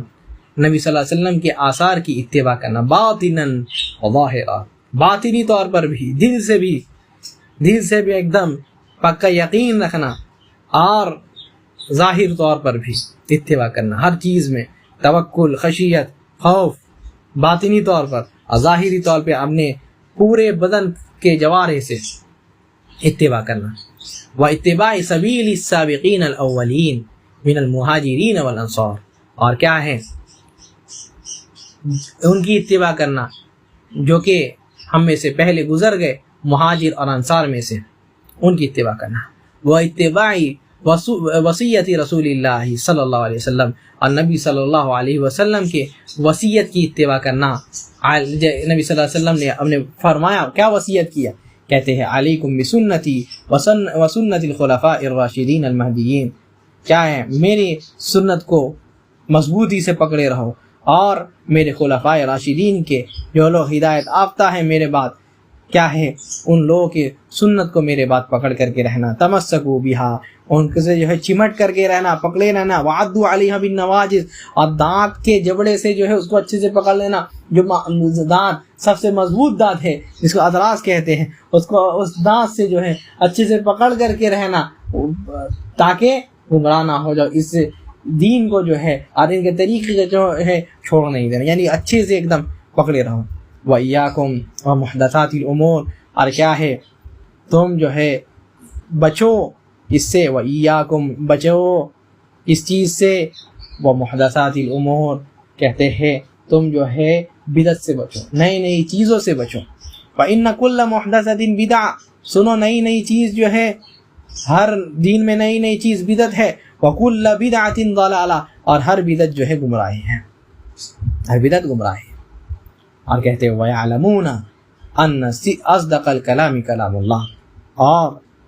نبی صلی اللہ علیہ وسلم کے آثار کی اتباع کرنا، باطناً و ظاہرا، باطنی طور پر بھی، دل سے بھی ایک دم پکا یقین رکھنا، اور ظاہر طور پر بھی اتباع کرنا، ہر چیز میں توکل، خشیت، خوف، باطنی طور پر اور ظاہری طور پہ اپنے پورے بدن کے جوارح سے اتباع کرنا. واتباع سبیل السابقین الاولین من المہاجرین والانصار، اور کیا ہے ان کی اتباع کرنا جو کہ ہم میں سے پہلے گزر گئے مہاجر اور انصار میں سے، ان کی اتباع کرنا. واتباع وصیت رسول اللہ صلی اللہ علیہ وسلم، اور نبی صلی اللہ علیہ وسلم کے وصیت کی اتباع کرنا. نبی صلی اللہ علیہ وسلم نے ہم نے فرمایا، کیا وصیت کیا؟ کہتے ہیں علیکم بسنتی وسنت الخلفاء الراشدین المہدیین، کیا ہے میری سنت کو مضبوطی سے پکڑے رہو، اور میرے خلفاء راشدین کے جو لوگ ہدایت یافتہ ہیں میرے بعد کیا ہے ان لوگوں کی سنت کو میرے بات پکڑ کر کے رہنا، تمسکوا بہا، ان سے جو ہے چمٹ کر کے رہنا، پکڑے رہنا، وعدوا علیہا بالنواجذ، اور دانت کے جبڑے سے جو ہے اس کو اچھے سے پکڑ لینا، جو دانت سب سے مضبوط دانت ہے جس کو ادراس کہتے ہیں، اس کو اس دانت سے جو ہے اچھے سے پکڑ کر کے رہنا تاکہ گمراہ نہ ہو جاؤ، اس دین کو جو ہے اور ان کے طریقے جو ہے چھوڑ نہیں دینا، یعنی اچھے سے ایک دم پکڑے رہو۔ وَإِيَّاكُمْ وَمُحْدَثَاتِ الْأُمُورِ، اور کیا ہے تم جو ہے بچو اس سے، وَإِيَّاكُمْ بچو اس چیز سے، وَمُحْدَثَاتِ الْأُمُورِ کہتے ہیں تم جو ہے بدعت سے بچو، نئی نئی چیزوں سے بچو۔ فَإِنَّ كُلَّ مُحْدَثَةٍ بِدْعَةٍ، سنو نئی نئی چیز جو ہے ہر دین میں نئی نئی چیز بدعت ہے، وَكُلَّ بِدْعَةٍ ضَلَالَةٍ، اور ہر بدعت جو ہے گمراہی ہے، ہر بدعت گمراہی ہے۔ اور کہتے ہیں وَيَعْلَمُونَ أَنَّ أَصْدَقَ الْكَلَامِ كَلَامُ اللَّهِ، اور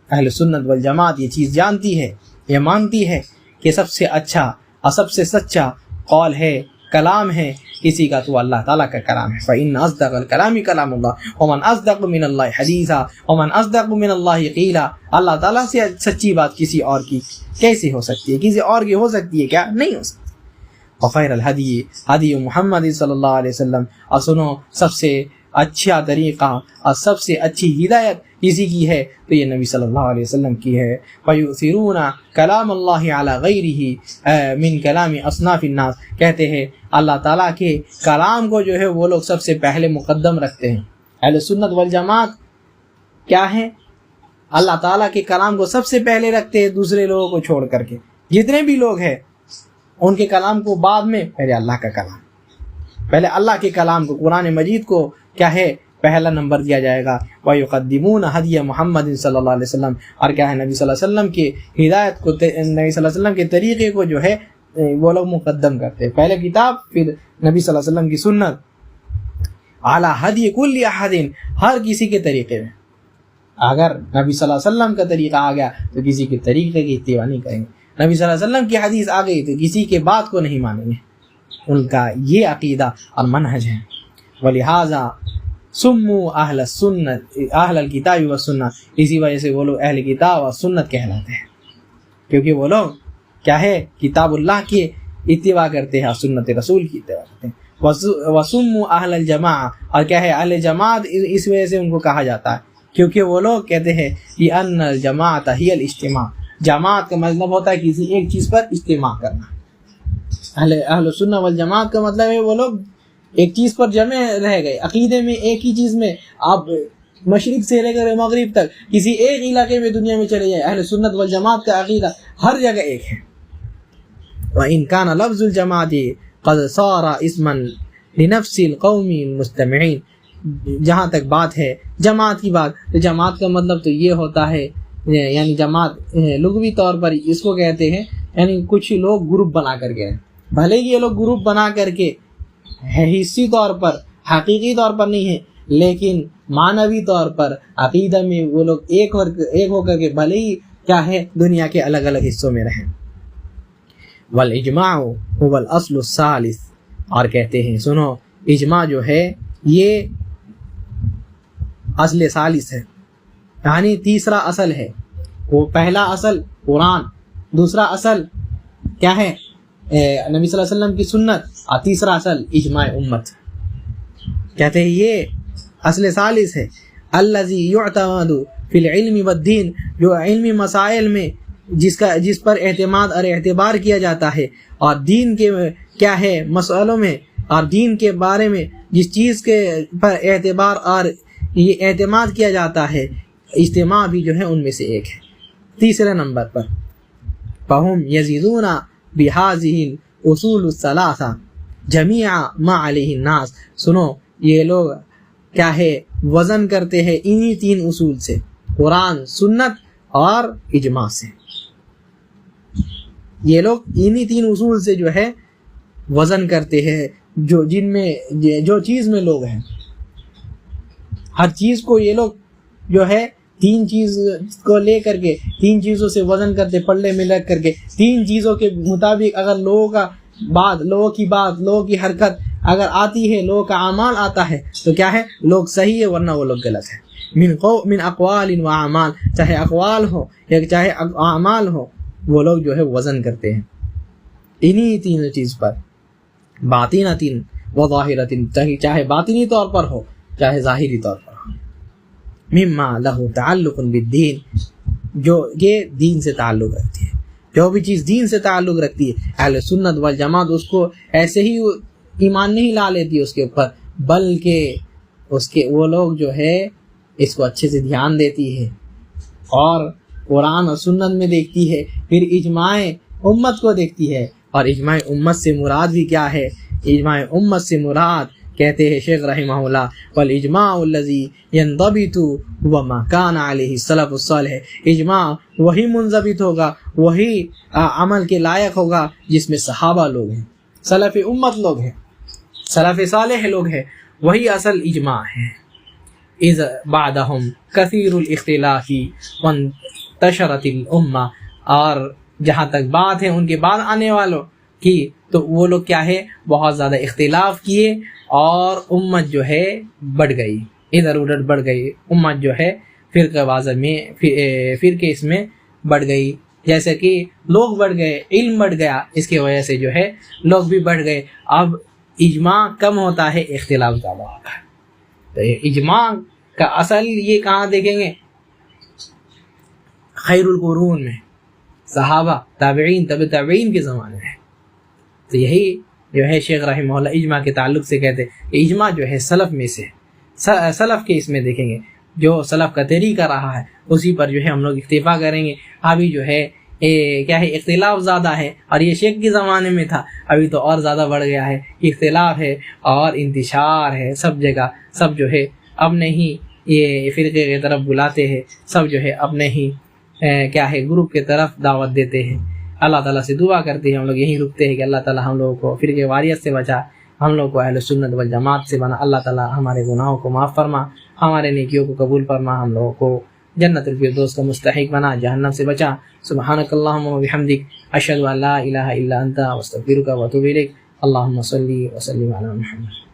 اہل سنت والجماعت یہ چیز جانتی ہے، یہ مانتی ہے کہ سب سے اچھا اور سب سے سچا قول ہے، کلام ہے کسی کا تو اللہ تعالیٰ کا کلام ہے۔ فَإِنَّ أَصْدَقَ الْكَلَامِ كَلَامُ اللَّهِ وَمَنْ أَصْدَقُ مِنَ اللَّهِ حَدِيثًا وَمَنْ أَصْدَقُ مِنَ اللَّهِ قِيلًا، اللہ تعالیٰ سے سچی بات کسی اور کی کیسے ہو سکتی ہے، کسی اور کی ہو سکتی ہے کیا؟ نہیں ہو سکتی۔ وخیر الہدی ہدی محمد صلی اللہ علیہ وسلم، اور سنو سب سے اچھا طریقہ اور سب سے اچھی ہدایت کسی کی ہے تو یہ نبی صلی اللہ علیہ وسلم کی ہے۔ وَيُؤْثِرُونَ كَلَامَ اللَّهِ عَلَى غَيْرِهِ مِنْ كَلَامِ أَصْنَافِ النَّاسِ، کہتے ہیں اللہ تعالیٰ کے کلام کو جو ہے وہ لوگ سب سے پہلے مقدم رکھتے ہیں۔ اہل سنت والجماعت کیا ہے؟ اللہ تعالیٰ کے کلام کو سب سے پہلے رکھتے ہیں دوسرے لوگوں کو چھوڑ کر کے، جتنے بھی لوگ ہیں ان کے کلام کو بعد میں، پہلے اللہ کا کلام، پہلے اللہ کے کلام کو، قرآن مجید کو کیا ہے پہلا نمبر دیا جائے گا۔ وَيُقَدِّمُونَ هَدْيَ مُحَمَّدٍ صلی اللہ علیہ وسلم، اور کیا ہے نبی صلی اللہ علیہ وسلم کی ہدایت کو، نبی صلی اللہ علیہ وسلم کے طریقے کو جو ہے وہ لوگ مقدم کرتے ہیں، پہلے کتاب پھر نبی صلی اللہ علیہ وسلم کی سنت، عَلَى هَدْيِ كُلِّ أَحَدٍ، ہر کسی کے طریقے میں۔ اگر نبی صلی اللہ علیہ وسلم کا طریقہ آ گیا تو کسی کے طریقے کی اتباع نہیں کریں گے، نبی صلی اللہ علیہ وسلم کی حدیث آ گئی تو کسی کے بات کو نہیں مانیں گے، ان کا یہ عقیدہ اور منہج ہے۔ وَلِهَذَا سُمُّوا أَهْلَ السُّنَّةِ أَهْلَ الْكِتَابِ وَالسُّنَّةِ، اسی وجہ سے وہ لوگ اہل کتاب اور سنت کہلاتے ہیں، کیونکہ وہ لوگ کیا ہے کتاب اللہ کی اتباع کرتے ہیں اور سنت رسول کی اتباع کرتے ہیں۔ وَسُمُّوا أَهْلَ الْجَمَاعَةِ، اور کیا ہے اہل جماعت، اس وجہ سے ان کو کہا جاتا ہے کیونکہ وہ لوگ کہتے ہیں لِأَنَّ الْجَمَاعَةَ هِيَ الْاجْتِمَاع، جماعت کا مطلب ہوتا ہے کسی ایک چیز پر اجتماع کرنا۔ اہل سنت والجماعت کا مطلب ہے وہ لوگ ایک چیز پر جمع رہ گئے، عقیدے میں ایک ہی چیز میں، آپ مشرق سے لے کر مغرب تک کسی ایک علاقے میں دنیا میں چلے جائیں، اہل سنت والجماعت کا عقیدہ ہر جگہ ایک ہے۔ وَإِنْ كَانَ لَفْظُ الْجَمَاعَةِ قَدْ صَارَ اسْمًا لِنَفْسِ الْقَوْمِ الْمُسْتَمِعِينَ، جہاں تک بات ہے جماعت کی بات، تو جماعت کا مطلب تو یہ ہوتا ہے، یعنی جماعت لغوی طور پر اس کو کہتے ہیں یعنی کچھ لوگ گروپ بنا کر کے، بھلے ہی یہ لوگ گروپ بنا کر کے حصی طور پر حقیقی طور پر نہیں ہے لیکن معنوی طور پر عقیدہ میں وہ لوگ ایک ہو کر کے بھلے ہی کیا ہے دنیا کے الگ الگ حصوں میں رہیں۔ والاجماع هو الاصل الثالث، اور کہتے ہیں سنو اجماع جو ہے یہ اصل ثالث ہے، یعنی تیسرا اصل ہے۔ وہ پہلا اصل قرآن، دوسرا اصل کیا ہے نبی صلی اللہ علیہ وسلم کی سنت، اور تیسرا اصل اجماع امت۔ کہتے ہیں یہ اصل ثالث ہے، الذی یعتمد فی العلم والدین، جو علمی مسائل میں جس پر اعتماد اور اعتبار کیا جاتا ہے، اور دین کے کیا ہے مسئلوں میں اور دین کے بارے میں جس چیز کے پر اعتبار اور یہ اعتماد کیا جاتا ہے، اجتماع بھی جو ہے ان میں سے ایک ہے۔ تیسرے نمبر پر فہم یزیدون بہذہ الاصول الثلاثہ جمیع ما علیہ الناس، سنو یہ لوگ کیا ہے وزن کرتے ہیں انہی تین اصول سے، قرآن، سنت اور اجماع سے۔ یہ لوگ انہی تین اصول سے جو ہے وزن کرتے ہیں، جن میں جو چیز میں لوگ ہیں، ہر چیز کو یہ لوگ جو ہے تین چیز کو لے کر کے تین چیزوں سے وزن کرتے، پلڑے میں رکھ کر کے تین چیزوں کے مطابق اگر لوگوں کی بات لوگوں کی حرکت اگر آتی ہے، لوگوں کا اعمال آتا ہے تو کیا ہے لوگ صحیح ہے ورنہ وہ لوگ غلط ہے۔ من اقوال و اعمال، چاہے اقوال ہو یا چاہے اعمال ہو، وہ لوگ جو ہے وزن کرتے ہیں انہی تینوں چیز پر، باطنۃ و ظاہرۃ، چاہے باطنی طور پر ہو چاہے ظاہری طور پر ہو، مما لہ تعلق بالدین، جو یہ دین سے تعلق رکھتی ہے، جو بھی چیز دین سے تعلق رکھتی ہے اہل سنت والجماعت اس کو ایسے ہی ایمان نہیں لا لیتی اس کے اوپر، بلکہ اس کے وہ لوگ جو ہے اس کو اچھے سے دھیان دیتی ہے اور قرآن اور سنت میں دیکھتی ہے، پھر اجماع امت کو دیکھتی ہے، اور اجماع امت سے مراد بھی کیا ہے؟ اجماع امت سے مراد کہتے ہیں شیخ رحمہ اللہ والاجماع الذی ینضبط هو ما کان علیہ السلف الصالح، اجماع وہی منضبط ہوگا، وہی عمل کے لائق ہوگا جس میں صحابہ لوگ ہیں، سلف امت لوگ ہیں، سلف صالح لوگ ہیں، وہی اصل اجماع ہے۔ اذ بعدهم کثیر الاختلاف وانتشرت الامہ، اور جہاں تک بات ہے ان کے بعد آنے والوں کی، تو وہ لوگ کیا ہے؟ بہت زیادہ اختلاف کیے اور امت جو ہے بڑھ گئی، ادھر ادھر بڑھ گئی، امت جو ہے فرقہ واضح میں فرقے اس میں بڑھ گئی، جیسے کہ لوگ بڑھ گئے، علم بڑھ گیا، اس کی وجہ سے جو ہے لوگ بھی بڑھ گئے، اب اجماع کم ہوتا ہے، اختلاف زیادہ ہوتا ہے۔ تو اجماع کا اصل یہ کہاں دیکھیں گے؟ خیر القرون میں، صحابہ، تابعین، تبع تابعین کے زمانے میں۔ تو یہی جو ہے شیخ رحمہ اللہ اجماع کے تعلق سے کہتے ہیں کہ اجماع جو ہے سلف میں سے، سلف کے اس میں دیکھیں گے، جو سلف کا طریقہ رہا ہے اسی پر جو ہے ہم لوگ اکتفا کریں گے۔ ابھی جو ہے کیا ہے؟ اختلاف زیادہ ہے، اور یہ شیخ کے زمانے میں تھا، ابھی تو اور زیادہ بڑھ گیا ہے، اختلاف ہے اور انتشار ہے سب جگہ، سب جو ہے اپنے ہی یہ فرقے کی طرف بلاتے ہیں، سب جو ہے اپنے ہی کیا ہے گروپ کی طرف دعوت دیتے ہیں۔ اللہ تعالیٰ سے دعا کرتے ہیں، ہم لوگ یہی رکتے ہیں کہ اللہ تعالیٰ ہم لوگوں کو فرقے واریت سے بچا، ہم لوگ کو اہل سنت والجماعت سے بنا، اللہ تعالیٰ ہمارے گناہوں کو معاف فرما، ہمارے نیکیوں کو قبول فرما، ہم لوگوں کو جنت الفردوس کا مستحق بنا، جہنم سے بچا۔ سبحانک اللہم و بحمدک، اشہد ان لا الہ الا انت، استغفرک و اتوب الیک۔ اللہم صلی وسلم علی محمد۔